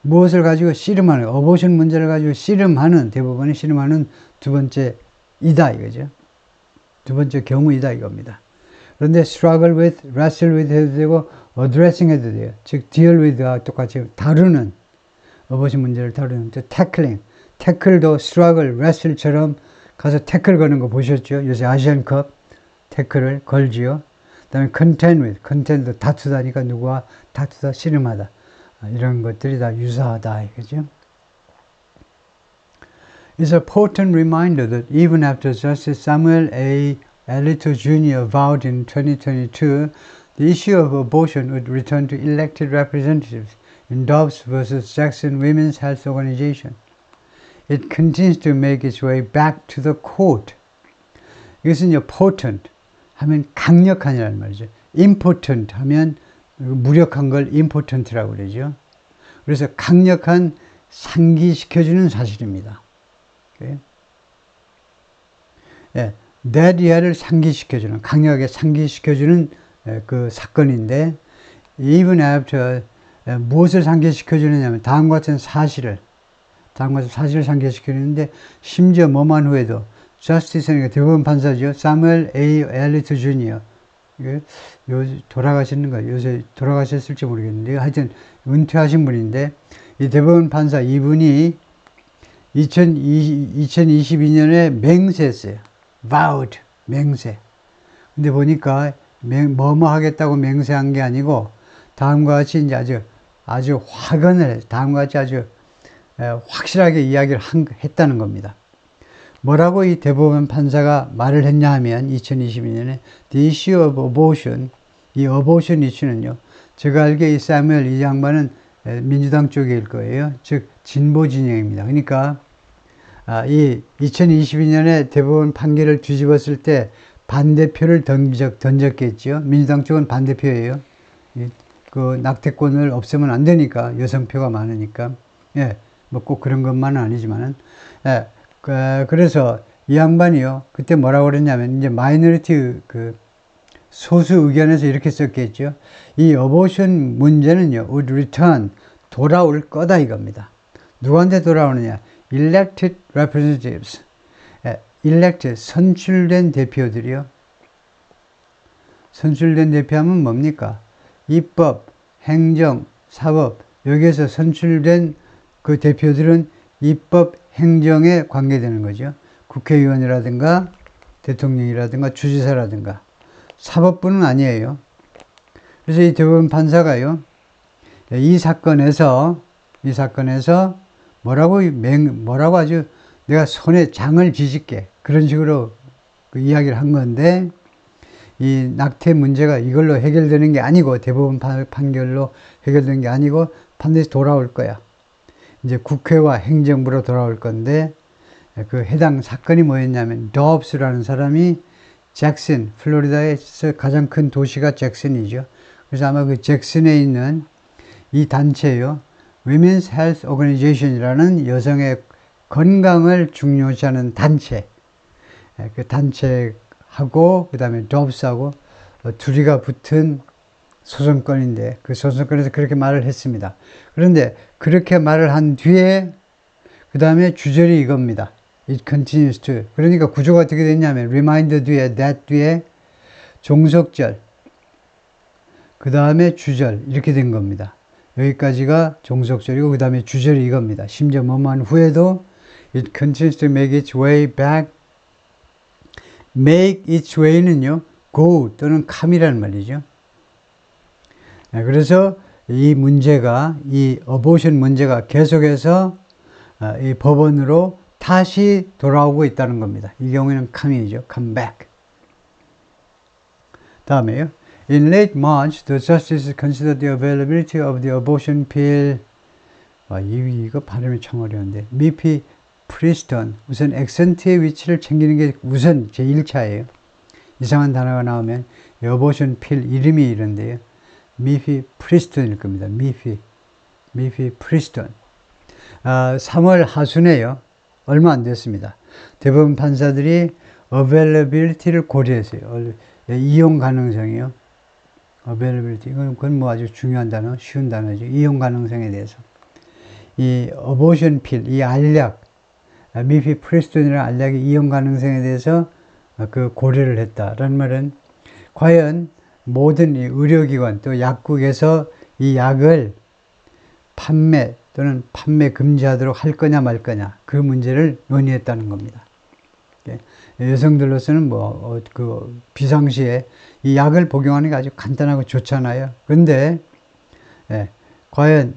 무엇을 가지고 씨름하는, 어보션 문제를 가지고 씨름하는, 대부분이 씨름하는 두 번째 이다 이거죠. 두 번째 경우이다 이겁니다. 그런데 struggle with, wrestle with 해도 되고 addressing 해도 돼요. 즉 deal with와 똑같이 다루는, 어보션 문제를 다루는, 또 tackling, tackle도 struggle, wrestle처럼 가서 태클 거는 거 보셨죠? 요새 아시안컵 태클을 걸지요. 그 다음에 contend with, contend도 다투다니까 누구와 다투다, 씨름하다. 이런 것들이 다 유사하다 이거죠. It's a potent reminder that even after Justice Samuel A. Alito Jr. vowed in 2022, the issue of abortion would return to elected representatives in Dobbs versus Jackson Women's Health Organization. It continues to make its way back to the court. 이것은요, potent 하면 강력한이라는 말이죠. important 하면 무력한 걸 impotent라고 그러죠. 그래서 강력한 상기시켜주는 사실입니다. that 이하를 상기시켜주는, 강력하게 상기시켜주는 그 사건인데, even after 무엇을 상기시켜주느냐면 다음과 같은 사실을 상기시키는데, 심지어 뭐만 후에도 저스티스는 대법원 판사죠. 사무엘 A. 엘리트 주니어. 돌아가시는 거예요. 요새 돌아가셨을지 모르겠는데, 하여튼 은퇴하신 분인데, 이 대법원 판사 이분이 2022년에 맹세했어요. vowed, 맹세. 근데 보니까 뭐뭐 하겠다고 맹세한 게 아니고 다음과 같이 이제 아주 확언을 다음과 같이 아주 확실하게 이야기를 했다는 겁니다. 뭐라고 이 대법원 판사가 말을 했냐 하면 2022년에 The issue of abortion, 이 abortion 이슈는요, 제가 알기에 이 사무엘 이 양반은 민주당 쪽일 거예요. 즉 진보 진영입니다. 그러니까 이 2022년에 대법원 판결을 뒤집었을 때 반대표를 던졌겠죠. 민주당 쪽은 반대표예요. 그 낙태권을 없애면 안 되니까, 여성표가 많으니까. 예, 뭐 꼭 그런 것만은 아니지만은. 예, 그래서 이 양반이요, 그때 뭐라고 그랬냐면, 이제 마이너리티 소수 의견에서 이렇게 썼겠죠. 이 어보션 문제는요, would return, 돌아올 거다 이겁니다. 누구한테 돌아오느냐? elected representatives. elected, 선출된 대표들이요. 선출된 대표하면 뭡니까? 입법, 행정, 사법, 여기에서 선출된 그 대표들은 입법, 행정에 관계되는 거죠. 국회의원이라든가 대통령이라든가 주지사라든가. 사법부는 아니에요. 그래서 이 대법원 판사가요, 이 사건에서 뭐라고 아주 내가 손에 장을 쥐질게, 그런 식으로 그 이야기를 한 건데, 이 낙태 문제가 이걸로 해결되는 게 아니고, 대법원 판결로 해결되는 게 아니고 반드시 돌아올 거야. 이제 국회와 행정부로 돌아올 건데, 그 해당 사건이 뭐였냐면, 도브스라는 사람이 잭슨, 플로리다에서 가장 큰 도시가 잭슨이죠. 그래서 아마 그 잭슨에 있는 이 단체요, Women's Health Organization이라는 여성의 건강을 중요시하는 단체, 그 단체하고 그 다음에 도브스하고 둘이가 붙은 소송건인데, 그 소송건에서 그렇게 말을 했습니다. 그런데 그렇게 말을 한 뒤에 그 다음에 주절이 이겁니다. It continues to. 그러니까 구조가 어떻게 됐냐면 remind 뒤에, that 뒤에 종속절, 그 다음에 주절, 이렇게 된 겁니다. 여기까지가 종속절이고 그 다음에 주절이 이겁니다. 심지어 뭐만 후에도 It continues to make its way back. make its way는요, go 또는 come이라는 말이죠. 그래서 이 문제가, 이 어보션 문제가 계속해서 이 법원으로 다시 돌아오고 있다는 겁니다. 이 경우에는 come이죠. come back. 다음에요. In late March, the justices considered the availability of the abortion pill. 이거 발음이 참 어려운데. 미피 프리스턴. 우선 액센트의 위치를 챙기는 게 우선 제1차예요. 이상한 단어가 나오면 어보션 필 이름이 이런데요. 미피 프리스턴일 겁니다. 미피 프리스턴. 3월 하순에요. 얼마 안 됐습니다. 대법원 판사들이 availability를 고려했어요. 이용 가능성이요. availability. 그건 뭐 아주 중요한 단어, 쉬운 단어죠. 이용 가능성에 대해서. 이 abortion pill, 이 알약, 미피프리스톤이라는 알약의 이용 가능성에 대해서 그 고려를 했다라는 말은, 과연 모든 이 의료기관 또 약국에서 이 약을 판매 또는 판매 금지하도록 할 거냐 말 거냐, 그 문제를 논의했다는 겁니다. 여성들로서는 그 비상시에 이 약을 복용하는 게 아주 간단하고 좋잖아요. 근데 과연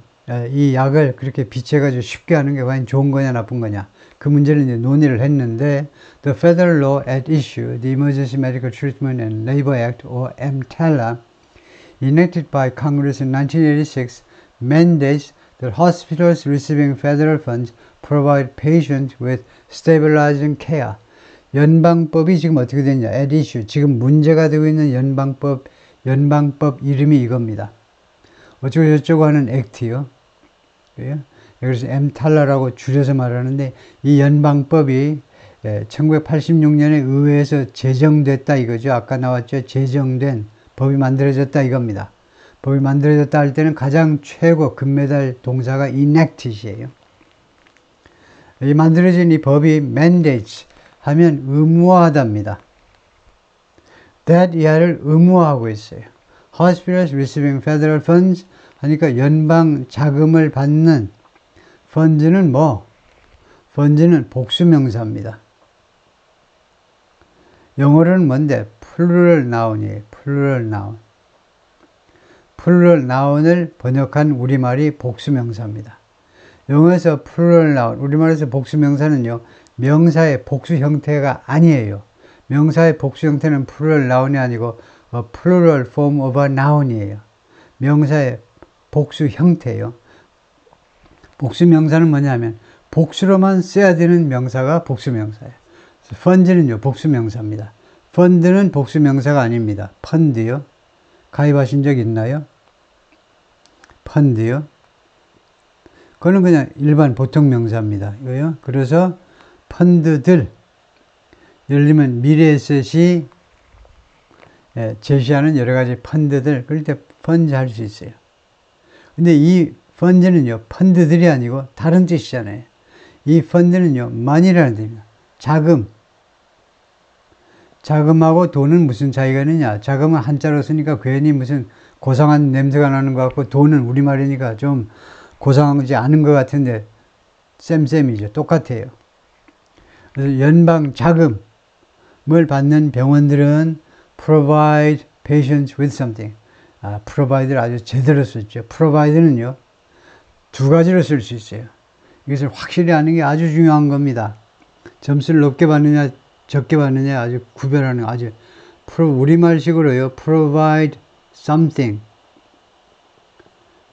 이 약을 그렇게 비치해가지고 쉽게 하는 게 과연 좋은 거냐 나쁜 거냐, 그 문제를 이제 논의를 했는데, The federal law at issue, the Emergency Medical Treatment and Labor Act, or EMTALA, enacted by Congress in 1986, mandates that hospitals receiving federal funds provide patients with stabilizing care. 연방법이 지금 어떻게 됐냐, at issue, 지금 문제가 되고 있는 연방법 이름이 이겁니다. 어쩌고 저쩌고 하는 액트요. 그래서 엠탈라라고 줄여서 말하는데, 이 연방법이 1986년에 의회에서 제정됐다 이거죠. 아까 나왔죠. 제정된 법이 만들어졌다 이겁니다. 법이 만들어졌다 할 때는 가장 최고 금메달 동사가 enacted이에요. 이 만들어진 이 법이 mandates 하면 의무화하답니다. that 이하를 의무화하고 있어요. Hospitals receiving federal funds 하니까 연방 자금을 받는, fund는 뭐? fund는 복수명사입니다. 영어로는 뭔데? 플루럴 나운이에요. 플루럴 나운. 플루럴 나운을 번역한 우리말이 복수명사입니다. 영어에서 플루럴 나운, 우리말에서 복수명사는요, 명사의 복수 형태가 아니에요. 명사의 복수 형태는 플루럴 나운이 아니고 a plural form of a noun이에요. 명사의 복수 형태예요. 복수명사는 뭐냐면 복수로만 써야 되는 명사가 복수명사예요. 펀드는요, 복수명사입니다. 펀드는 복수명사가 아닙니다. 펀드요. 가입하신 적 있나요? 펀드요. 그거는 그냥 일반 보통 명사입니다. 이거요. 그래서 펀드들, 예를 들면 미래에셋이 제시하는 여러 가지 펀드들, 그럴 때 펀드 할 수 있어요. 근데 이 펀드는요, 펀드들이 아니고 다른 뜻이잖아요. 이 펀드는요, money라는 뜻입니다. 자금. 자금하고 돈은 무슨 차이가 있느냐? 자금은 한자로 쓰니까 괜히 무슨 고상한 냄새가 나는 것 같고, 돈은 우리말이니까 좀 고상하지 않은 것 같은데, 쌤이죠. 똑같아요. 그래서 연방 자금을 받는 병원들은 provide patients with something. provide를 아주 제대로 썼죠. provide는요, 두 가지로 쓸 수 있어요. 이것을 확실히 아는 게 아주 중요한 겁니다. 점수를 높게 받느냐, 적게 받느냐 아주 구별하는 아주 우리말식으로요. provide something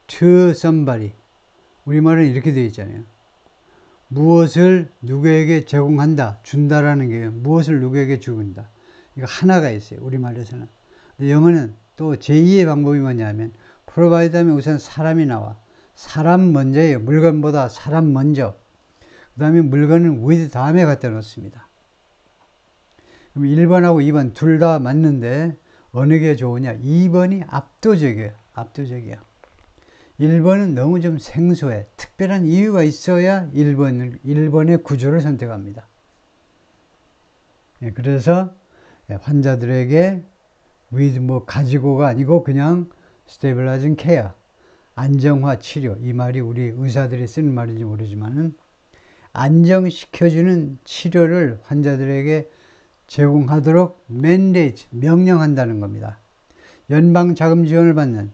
to somebody. 우리말은 이렇게 되어 있잖아요. 무엇을 누구에게 제공한다, 준다라는 게 무엇을 누구에게 주는다. 이거 하나가 있어요. 우리말에서는. 영어는 또 제2의 방법이 뭐냐면 provide 하면 우선 사람이 나와. 사람 먼저예요. 물건보다 사람 먼저. 그 다음에 물건은 with 다음에 갖다 놓습니다. 그럼 1번하고 2번 둘 다 맞는데 어느 게 좋으냐? 2번이 압도적이에요. 압도적이에요. 1번은 너무 좀 생소해. 특별한 이유가 있어야 1번의 구조를 선택합니다. 그래서 환자들에게 with 뭐 가지고가 아니고 그냥 stabilizing care. 안정화 치료. 이 말이 우리 의사들이 쓰는 말인지 모르지만은 안정시켜주는 치료를 환자들에게 제공하도록 mandate, 명령한다는 겁니다. 연방 자금 지원을 받는,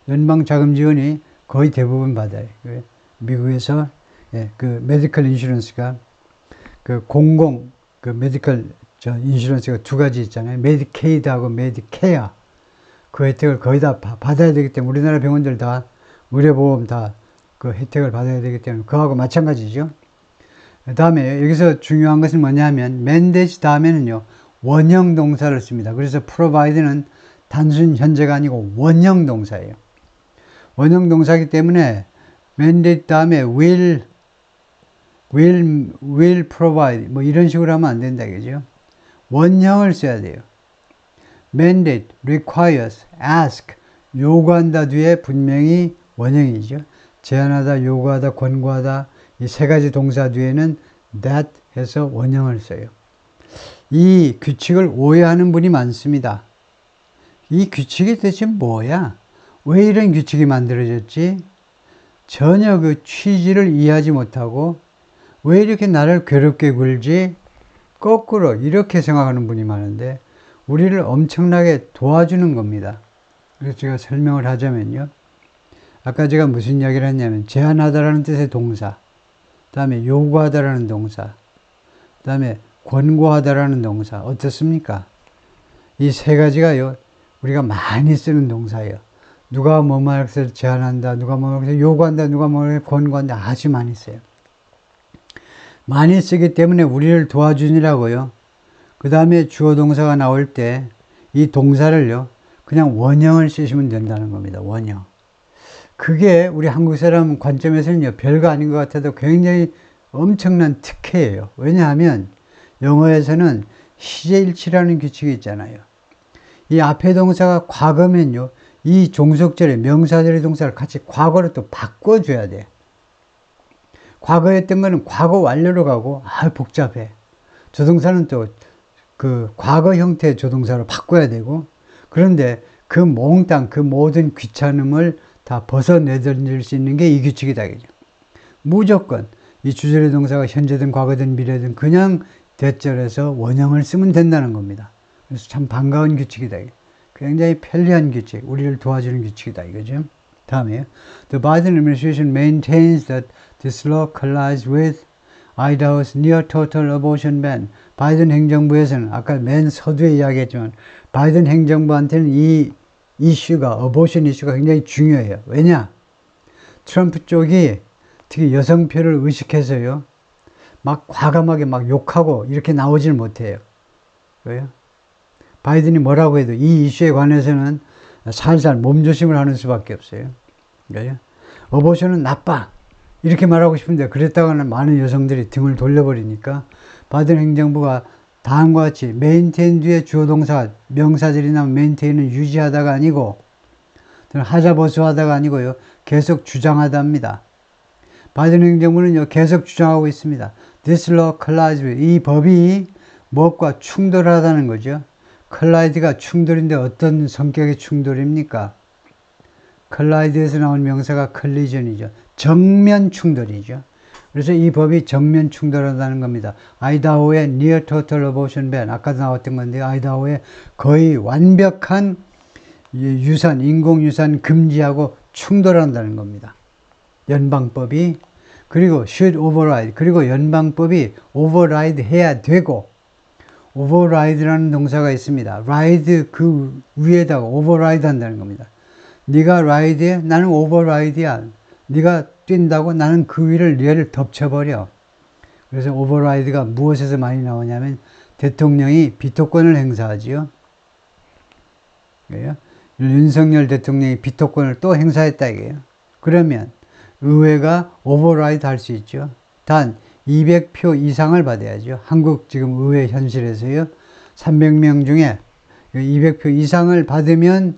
연방 자금 지원이 거의 대부분 받아요. 미국에서 그 메디컬 인슈런스가 그 공공 그 메디컬 인슈런스가 두 가지 있잖아요. 메디케이드하고 메디케어. 그 혜택을 거의 다 받아야 되기 때문에 우리나라 병원들 다 의료보험 다 그 혜택을 받아야 되기 때문에 그거하고 마찬가지죠. 그 다음에 여기서 중요한 것은 뭐냐면 mandate 다음에는요 원형 동사를 씁니다. 그래서 provide는 단순 현재가 아니고 원형 동사예요. 원형 동사이기 때문에 mandate 다음에 will provide 뭐 이런 식으로 하면 안 된다 그죠? 원형을 써야 돼요. mandate, requires, ask, 요구한다 뒤에 분명히 원형이죠. 제안하다, 요구하다, 권고하다 이 세 가지 동사 뒤에는 that 해서 원형을 써요. 이 규칙을 오해하는 분이 많습니다. 이 규칙이 대체 뭐야? 왜 이런 규칙이 만들어졌지? 전혀 그 취지를 이해하지 못하고 왜 이렇게 나를 괴롭게 굴지? 거꾸로 이렇게 생각하는 분이 많은데 우리를 엄청나게 도와주는 겁니다. 그래서 제가 설명을 하자면요. 아까 제가 무슨 이야기를 했냐면 제안하다라는 뜻의 동사, 그 다음에 요구하다라는 동사, 그 다음에 권고하다라는 동사 어떻습니까? 이 세 가지가요 우리가 많이 쓰는 동사예요. 누가 뭐뭐 해서 제안한다, 누가 뭐뭐 해서 요구한다, 누가 뭐뭐 해서 권고한다 아주 많이 써요. 많이 쓰기 때문에 우리를 도와주니라고요. 그 다음에 주어 동사가 나올 때 이 동사를요 그냥 원형을 쓰시면 된다는 겁니다. 원형. 그게 우리 한국 사람 관점에서는요 별거 아닌 것 같아도 굉장히 엄청난 특혜예요. 왜냐하면 영어에서는 시제일치라는 규칙이 있잖아요. 이 앞에 동사가 과거면요 이 종속절의 명사절의 동사를 같이 과거로 또 바꿔줘야 돼. 과거에 했던 거는 과거 완료로 가고 복잡해. 조동사는 또 그 과거 형태의 조동사로 바꿔야 되고 그런데 그 몽땅 그 모든 귀찮음을 다 벗어내줄 수 있는 게 이 규칙이다. 무조건 이 주절의 동사가 현재든 과거든 미래든 그냥 대절해서 원형을 쓰면 된다는 겁니다. 그래서 참 반가운 규칙이다. 굉장히 편리한 규칙, 우리를 도와주는 규칙이다 이거죠. 다음에요. The Biden administration maintains that this law collides with Idaho's near total abortion ban. 바이든 행정부에서는 아까 맨 서두에 이야기했지만 바이든 행정부한테는 이 이슈가 어보션 이슈가 굉장히 중요해요. 왜냐? 트럼프 쪽이 특히 여성표를 의식해서요. 막 과감하게 막 욕하고 이렇게 나오질 못해요. 왜요? 바이든이 뭐라고 해도 이 이슈에 관해서는 살살 몸조심을 하는 수밖에 없어요. 그래요? 어보션은 나빠. 이렇게 말하고 싶은데 그랬다가는 많은 여성들이 등을 돌려버리니까 바이든 행정부가 다음과 같이 메인테인 뒤에 주어 동사 명사절이 나면 메인테인은 유지하다가 아니고 하자보수하다가 아니고요. 계속 주장하답니다. 바이든 행정부는요. 계속 주장하고 있습니다. This law collides with, 이 법이 무엇과 충돌하다는 거죠. collide가 충돌인데 어떤 성격의 충돌입니까? collide에서 나온 명사가 collision이죠. 정면 충돌이죠. 그래서 이 법이 정면 충돌한다는 겁니다. 아이다호의 near total abortion ban, 아까도 나왔던 건데요. 아이다호의 거의 완벽한 유산, 인공유산 금지하고 충돌한다는 겁니다. 연방법이. 그리고 should override, 그리고 연방법이 override 해야 되고, override라는 동사가 있습니다. ride 그 위에다가 override 한다는 겁니다. 네가 ride해? 나는 override야. 네가 뛴다고 나는 그 위를 얘를 덮쳐버려. 그래서 override가 무엇에서 많이 나오냐면 대통령이 비토권을 행사하지요. 그래요? 윤석열 대통령이 비토권을 또 행사했다 이게요. 그러면 의회가 override 할 수 있죠. 단 200표 이상을 받아야죠. 한국 지금 의회 현실에서요. 300명 중에 200표 이상을 받으면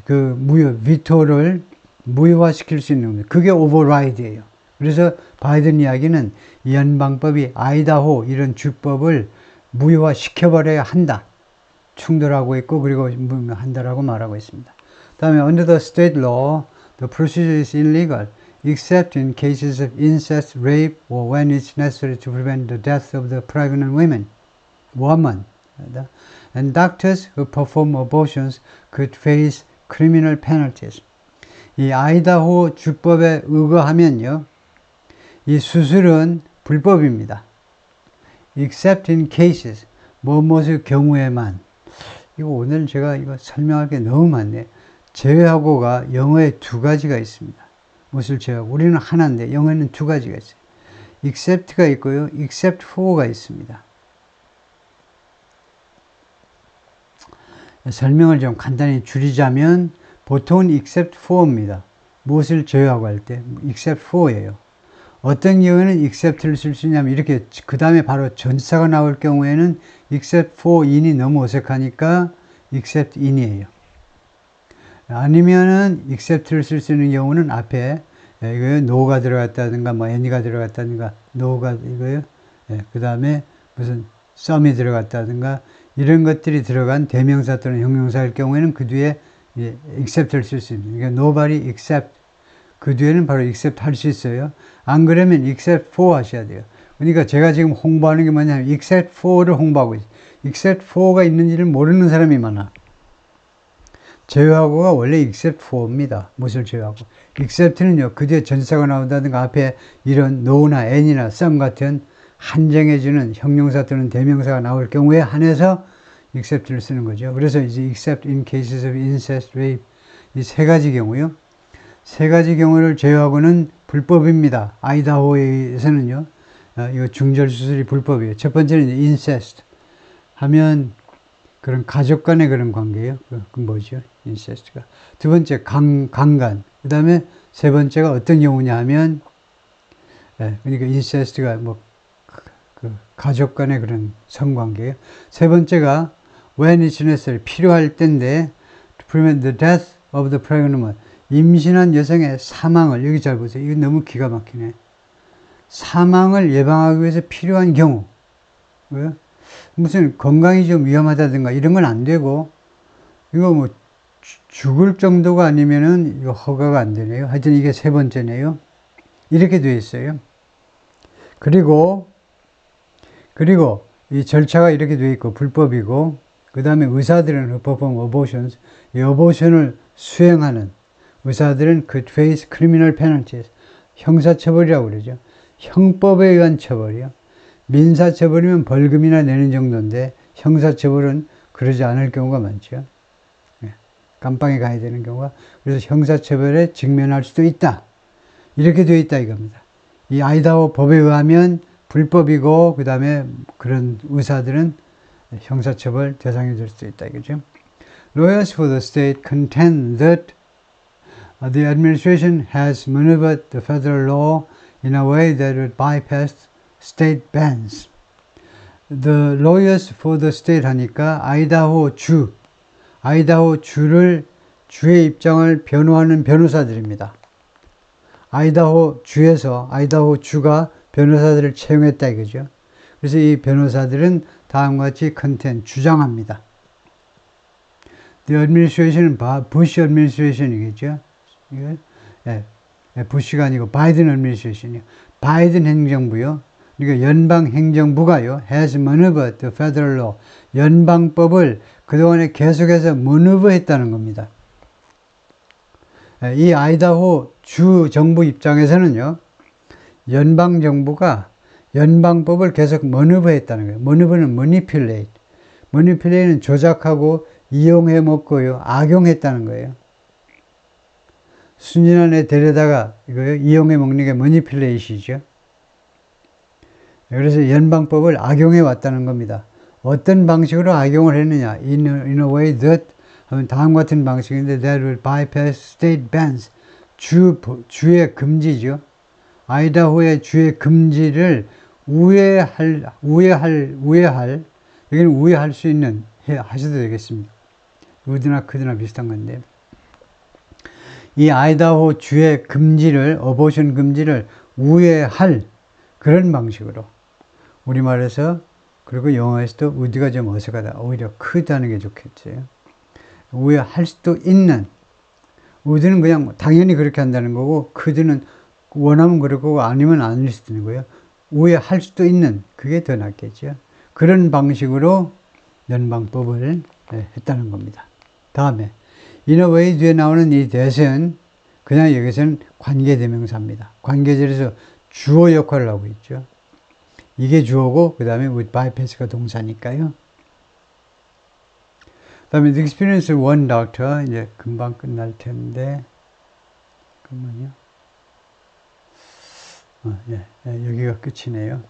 그 비토를 무효화시킬 수 있는 겁니다. 그게 override예요. 그래서 바이든 이야기는 연방법이 아이다호 이런 주법을 무효화시켜버려야 한다. 충돌하고 있고 그리고 한다라고 말하고 있습니다. 다음에 under the state law, the procedure is illegal except in cases of incest, rape, or when it's necessary to prevent the death of the pregnant woman. And doctors who perform abortions could face criminal penalties. 이 아이다호 주법에 의거하면요, 이 수술은 불법입니다. Except in cases, 무엇의 경우에만. 이거 오늘 제가 이거 설명할 게 너무 많네. 제외하고가 영어에 두 가지가 있습니다. 무엇을 제외하고. 우리는 하나인데 영어에는 두 가지가 있어요. Except가 있고요, Except for가 있습니다. 설명을 좀 간단히 줄이자면 보통은 except for입니다. 무엇을 제외하고 할 때 except for예요. 어떤 경우에는 except를 쓸 수 있냐면 이렇게 그 다음에 바로 전치사가 나올 경우에는 except for in이 너무 어색하니까 except in이에요. 아니면은 except를 쓸 수 있는 경우는 앞에 이거 no가 들어갔다든가 뭐 any가 들어갔다든가 no가 이거요. 그 다음에 무슨 some이 들어갔다든가 이런 것들이 들어간 대명사 또는 형용사일 경우에는 그 뒤에 except를 쓸 수 있습니다. 그러니까 nobody except 그 뒤에는 바로 except 할 수 있어요. 안 그러면 except for 하셔야 돼요. 그러니까 제가 지금 홍보하는 게 뭐냐면 except for를 홍보하고 있어요. except for가 있는지를 모르는 사람이 많아. 제외하고가 원래 except for입니다. 무엇을 제외하고. except는요, 그 뒤에 전치사가 나온다든가 앞에 이런 no나 any나 some 같은 한정해주는 형용사 또는 대명사가 나올 경우에 한해서 except를 쓰는 거죠. 그래서 이제 except in cases of incest, rape 이 세 가지 경우요. 세 가지 경우를 제외하고는 불법입니다. 아이다호에서는요. 이거 중절 수술이 불법이에요. 첫 번째는 이제 incest 하면 그런 가족 간의 그런 관계예요. 그 뭐죠? incest가. 두 번째 강간. 그 다음에 세 번째가 어떤 경우냐 하면 그러니까 incest가 뭐 그 가족 간의 그런 성관계예요. 세 번째가 when it's necessary, 필요할 때인데 to prevent the death of the pregnant woman, 임신한 여성의 사망을, 여기 잘 보세요. 이거 너무 기가 막히네. 사망을 예방하기 위해서 필요한 경우. 왜요? 무슨 건강이 좀 위험하다든가 이런 건 안 되고, 이거 뭐 죽을 정도가 아니면은 이거 허가가 안 되네요. 하여튼 이게 세 번째네요. 이렇게 되어 있어요. 그리고 이 절차가 이렇게 돼 있고 불법이고, 그 다음에 의사들은 who perform abortions, 이 어보션을 수행하는 의사들은 could face criminal penalties, 형사처벌이라고 그러죠. 형법에 의한 처벌이요. 민사처벌이면 벌금이나 내는 정도인데 형사처벌은 그러지 않을 경우가 많죠. 감방에 가야 되는 경우가. 그래서 형사처벌에 직면할 수도 있다. 이렇게 되어 있다 이겁니다. 이 아이다호 법에 의하면 불법이고, 그 다음에 그런 의사들은 형사처벌 대상이 될 수도 있다 이거죠. Lawyers for the state contend that the administration has maneuvered the federal law in a way that would bypass state bans. The lawyers for the state 하니까 아이다호 주의 입장을 변호하는 변호사들입니다. 아이다호 주가 변호사들을 채용했다 이거죠. 그래서 이 변호사들은 다음과 같이 주장합니다. The administration은 부시 administration이겠죠. 부시가 아니고 바이든 administration이요. 바이든 행정부요. 그러니까 연방 행정부가요. has maneuvered the federal law. 연방법을 그동안에 계속해서 maneuver했다는 겁니다. 이 아이다호 주 정부 입장에서는요. 연방 정부가 연방법을 계속 maneuver했다는 거예요. maneuver는 manipulate. manipulate는 조작하고 이용해 먹고요. 악용했다는 거예요. 순진한 애 데려다가 이거요. 이용해 먹는 게 manipulate이죠. 그래서 연방법을 악용해 왔다는 겁니다. 어떤 방식으로 악용을 했느냐? In a way that 하면 다음과 같은 방식인데 that will bypass state bans. 주의 금지죠. 아이다호의 주의 금지를 우회할 여기는 우회할 수 있는 하셔도 되겠습니다. 우드나 크드나 비슷한 건데, 이 아이다호 주의 금지를, 어보션 금지를 우회할 그런 방식으로, 우리말에서, 그리고 영어에서도 우드가 좀 어색하다. 오히려 크다는 게 좋겠지. 우회할 수도 있는, 우드는 그냥 당연히 그렇게 한다는 거고, 크드는 원하면 그럴 거고 아니면 아닐 수도 있는 거예요. 우회할 수도 있는, 그게 더 낫겠죠. 그런 방식으로 연방법을 했다는 겁니다. 다음에 in a way 뒤에 나오는 이 that은 그냥 여기서는 관계대명사입니다. 관계절에서 주어 역할을 하고 있죠. 이게 주어고 그 다음에 with bypass가 동사니까요. 그 다음에 the experience of one doctor, 이제 금방 끝날 텐데, 잠깐만요. 여기가 끝이네요.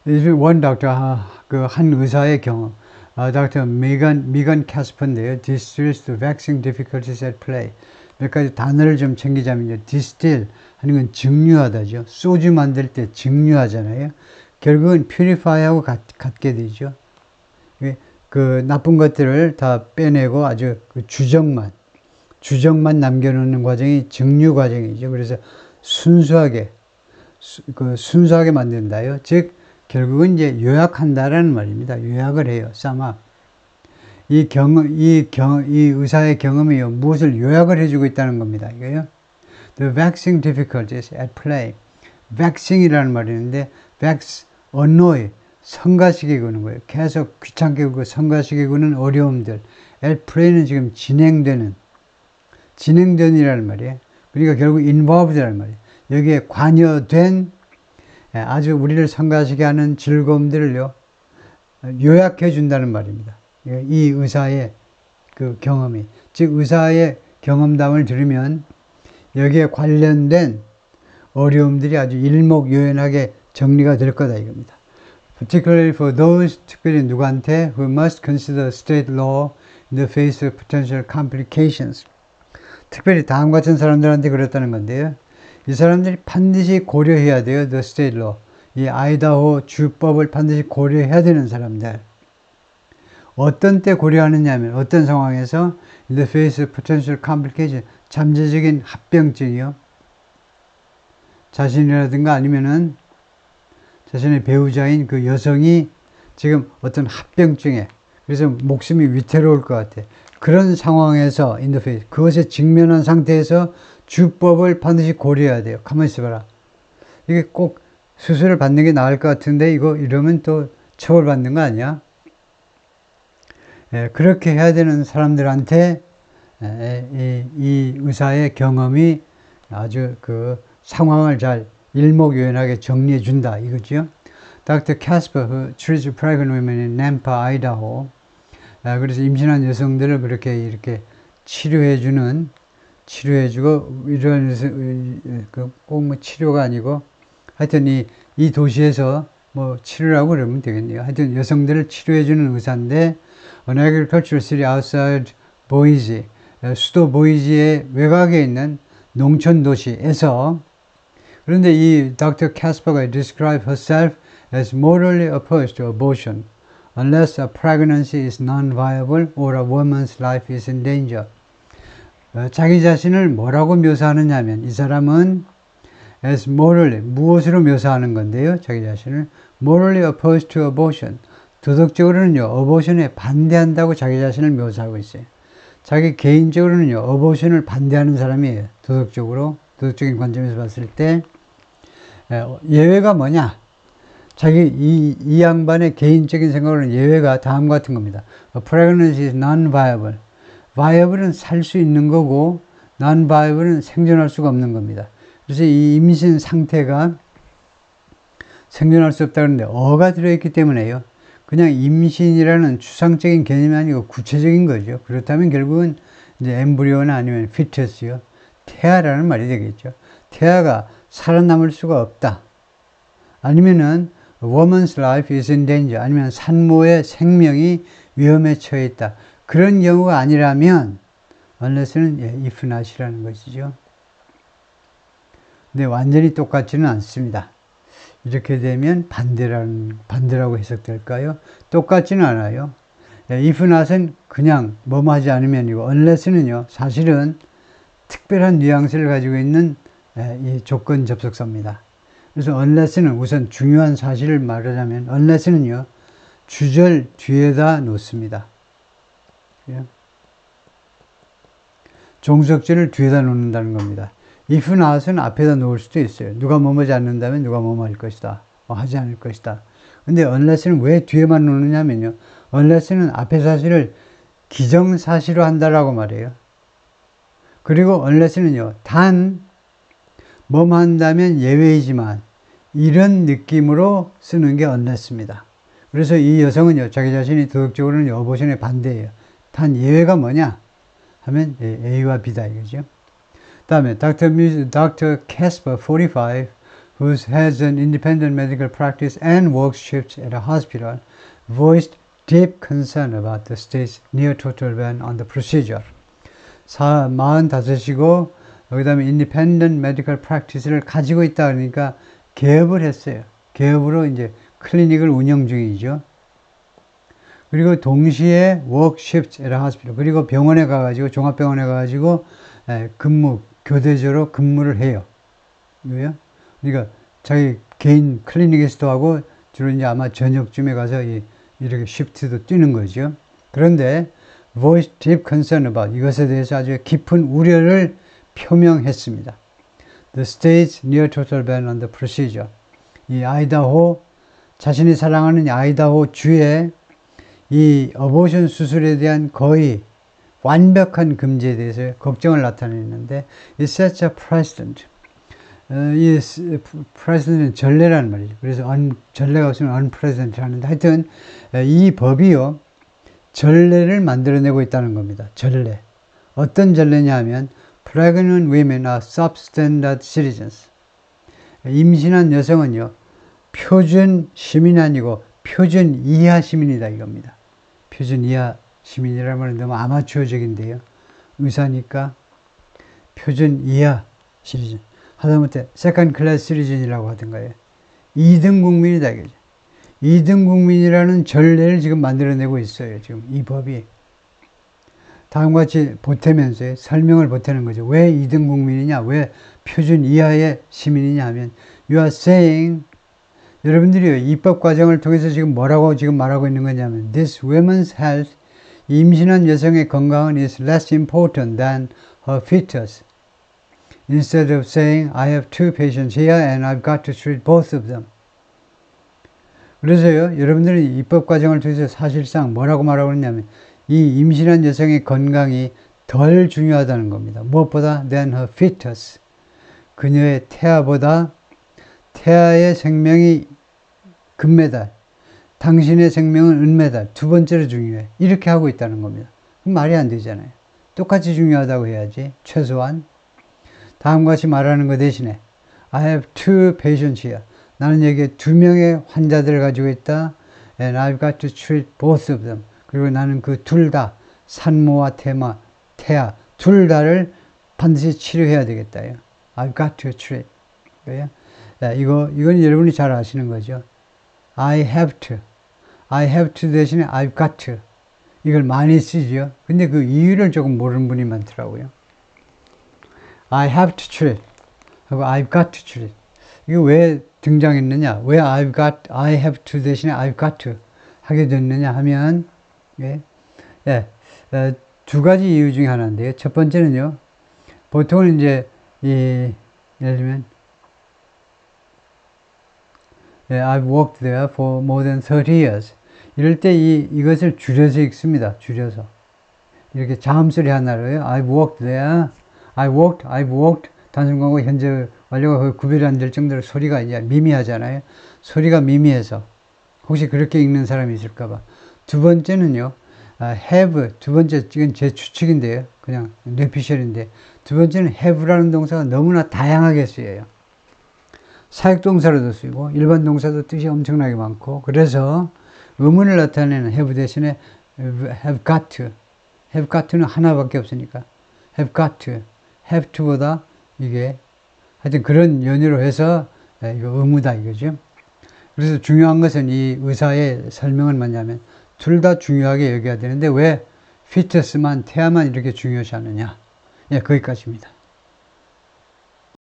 one doctor, 그 한 의사의 경험. Dr. Megan Casper인데요. Distills the vexing difficulties at play. 몇 가지 단어를 좀 챙기자면요. distill 하는 건 증류하다죠. 소주 만들 때 증류하잖아요. 결국은 purify하고 같게 되죠. 그 나쁜 것들을 다 빼내고 아주 그 주정만 남겨놓는 과정이 증류 과정이죠. 그래서 순수하게 만든다요. 즉 결국은 이제 요약한다라는 말입니다. 요약을 해요. sum up. 이 의사의 경험이요. 무엇을 요약을 해주고 있다는 겁니다. 이거요. The vexing difficulties at play. vexing이라는 말이 있는데, vex, annoy, 성가시게 구는 거예요. 계속 귀찮게 구고 성가시게 구는 어려움들. at play는 지금 진행된이라는 말이에요. 그러니까 결국 involved라는 말이에요. 여기에 관여된 아주 우리를 성가시게 하는 즐거움들을요, 요약해 준다는 말입니다. 이 의사의 그 경험이, 즉 의사의 경험담을 들으면 여기에 관련된 어려움들이 아주 일목요연하게 정리가 될 거다 이겁니다. Particularly for those, 특별히 누구한테 who must consider state law in the face of potential complications. 특별히 다음 같은 사람들한테 그랬다는 건데요. 이 사람들이 반드시 고려해야 돼요. The state law. 이 아이다호 주법을 반드시 고려해야 되는 사람들. 어떤 때 고려하느냐 하면 어떤 상황에서 in the face of potential complication, 잠재적인 합병증이요. 자신이라든가 아니면은 자신의 배우자인 그 여성이 지금 어떤 합병증에, 그래서 목숨이 위태로울 것 같아. 그런 상황에서 in the face, 그것에 직면한 상태에서 주법을 반드시 고려해야 돼요. 가만히 있어봐라. 이게 꼭 수술을 받는 게 나을 것 같은데 이러면 또 처벌받는 거 아니야? 그렇게 해야 되는 사람들한테 이 의사의 경험이 아주 그 상황을 잘 일목요연하게 정리해 준다 이거죠. Dr. Casper, who treats pregnant women in Nampa, Idaho. 그래서 임신한 여성들을 그렇게 이렇게 치료해주고 이런 꼭 뭐 치료가 아니고 하여튼 이 도시에서 뭐 치료라고 그러면 되겠네요. 하여튼 여성들을 치료해주는 의사인데 An agricultural city outside Boise, 수도 보이지의 외곽에 있는 농촌 도시에서 그런데 이 Dr. Casper가 describe herself as morally opposed to abortion unless a pregnancy is non-viable or a woman's life is in danger. 자기 자신을 뭐라고 묘사하느냐 하면 이 사람은 as morally, 무엇으로 묘사하는 건데요. 자기 자신을 morally opposed to abortion. 도덕적으로는요, 어보션에 반대한다고 자기 자신을 묘사하고 있어요. 자기 개인적으로는요, 어보션을 반대하는 사람이에요. 도덕적인 관점에서 봤을 때. 예외가 뭐냐? 자기 이 양반의 개인적인 생각으로는 예외가 다음과 같은 겁니다. Pregnancy is non-viable. viable은 살 수 있는 거고 non-viable은 생존할 수가 없는 겁니다. 그래서 이 임신 상태가 생존할 수 없다 그러는데 어가 들어있기 때문에요. 그냥 임신이라는 추상적인 개념이 아니고 구체적인 거죠. 그렇다면 결국은 이제 엠브리오나 아니면 피터스요. 태아라는 말이 되겠죠. 태아가 살아남을 수가 없다. 아니면은 woman's life is in danger. 아니면 산모의 생명이 위험에 처해 있다. 그런 경우가 아니라면 unless는 if not이라는 것이죠. 근데 완전히 똑같지는 않습니다. 이렇게 되면 반대라고 해석될까요? 똑같지는 않아요. if not은 그냥 뭐뭐 하지 않으면이고 unless는요 사실은 특별한 뉘앙스를 가지고 있는 이 조건 접속사입니다. 그래서 unless는 우선 중요한 사실을 말하자면 unless는요 주절 뒤에다 놓습니다. 종속절을 뒤에다 놓는다는 겁니다. if not은 앞에다 놓을 수도 있어요. 누가 뭐뭐지 않는다면 누가 뭐뭐 할 것이다. 하지 않을 것이다. 근데 unless는 왜 뒤에만 놓느냐면요. unless는 앞에 사실을 기정사실로 한다라고 말해요. 그리고 unless는요. 단 뭐뭐 한다면 예외이지만 이런 느낌으로 쓰는 게 unless입니다. 그래서 이 여성은요. 자기 자신이 도덕적으로는 어보션에 반대예요. 단 예외가 뭐냐 하면 A와 B다 이거죠. 다음에 Dr. Casper, 45, who has an independent medical practice and works shifts at a hospital, voiced deep concern about the state's near total ban on the procedure. 45이고 그 다음에 independent medical practice를 가지고 있다 그러니까 개업을 했어요. 개업으로 이제 클리닉을 운영 중이죠. 그리고 동시에 work shifts at a hospital. 그리고 병원에 가가지고 종합병원에 가가지고 교대적으로 근무를 해요. 왜요? 그러니까 자기 개인 클리닉에서도 하고 주로 이제 아마 저녁쯤에 가서 이렇게 쉬프트도 뛰는 거죠. 그런데 voice deep concern about 이것에 대해서 아주 깊은 우려를 표명했습니다. The state's near total ban on the procedure. 이 아이다호 자신이 사랑하는 아이다호 주의 이 어보션 수술에 대한 거의 완벽한 금지에 대해서 걱정을 나타내는데 it sets a precedent. 이 precedent은 전례라는 말이죠. 그래서 전례가 없으면 unprecedented 하는데 하여튼 이 법이요 전례를 만들어내고 있다는 겁니다. 전례. 어떤 전례냐 하면 pregnant women are substandard citizens. 임신한 여성은요 표준 시민이 아니고 표준 이하 시민이다 이겁니다. 표준 이하 시민이라는 말은 너무 아마추어적인데요. 의사니까 표준 이하 시리즌. 하다못해 세컨드 클래스 시리즌이라고 하던가요. 2등 국민이다 이거죠. 2등 국민이라는 전례를 지금 만들어내고 있어요. 지금 이 법이. 다음과 같이 보태면서 설명을 보태는 거죠. 왜 2등 국민이냐? 왜 표준 이하의 시민이냐 하면 You are saying 여러분들이 입법 과정을 통해서 지금 뭐라고 지금 말하고 있는 거냐면 This woman's health 임신한 여성의 건강은 is less important than her fetus. instead of saying I have two patients here and I've got to treat both of them. 그래서요, 여러분들이 입법 과정을 통해서 사실상 뭐라고 말하고 있냐면 이 임신한 여성의 건강이 덜 중요하다는 겁니다. 무엇보다 than her fetus. 그녀의 태아보다 태아의 생명이 금메달, 당신의 생명은 은메달, 두 번째로 중요해. 이렇게 하고 있다는 겁니다. 그럼 말이 안 되잖아요. 똑같이 중요하다고 해야지, 최소한. 다음과 같이 말하는 것 대신에 I have two patients here. 나는 여기에 두 명의 환자들을 가지고 있다. And I've got to treat both of them. 그리고 나는 그 둘 다, 산모와 태아, 둘 다를 반드시 치료해야 되겠다. I've got to treat. 이건 여러분이 잘 아시는 거죠. I have to 대신에 I've got to. 이걸 많이 쓰죠. 근데 그 이유를 조금 모르는 분이 많더라고요. I have to treat 하고 I've got to treat. 이거 왜 등장했느냐? 왜 I have to 대신에 I've got to 하게 됐느냐 하면, 두 가지 이유 중에 하나인데요. 첫 번째는요, 보통은 이제, 예를 들면, I've worked there for more than 30 years. 이럴 때 이것을 줄여서 읽습니다. 줄여서. 이렇게 자음소리 하나로요. I've worked there. I've worked. 단순광고 현재 완료가 구별이 안 될 정도로 소리가 이제 미미하잖아요. 소리가 미미해서. 혹시 그렇게 읽는 사람이 있을까봐. 두 번째는요, have. 두 번째, 이건 제 추측인데요. 그냥 뇌피셜인데. 두 번째는 have라는 동사가 너무나 다양하게 쓰여요. 사역동사로도 쓰이고 일반 동사도 뜻이 엄청나게 많고, 그래서 의문을 나타내는 have 대신에 have got to. have got to는 하나밖에 없으니까 have got to. have to보다 이게 하여튼 그런 연유로 해서 이거 의무다 이거죠. 그래서 중요한 것은 이 의사의 설명은 뭐냐면 둘 다 중요하게 여겨야 되는데 왜 피터스만 태아만 이렇게 중요시 하느냐. 거기까지입니다.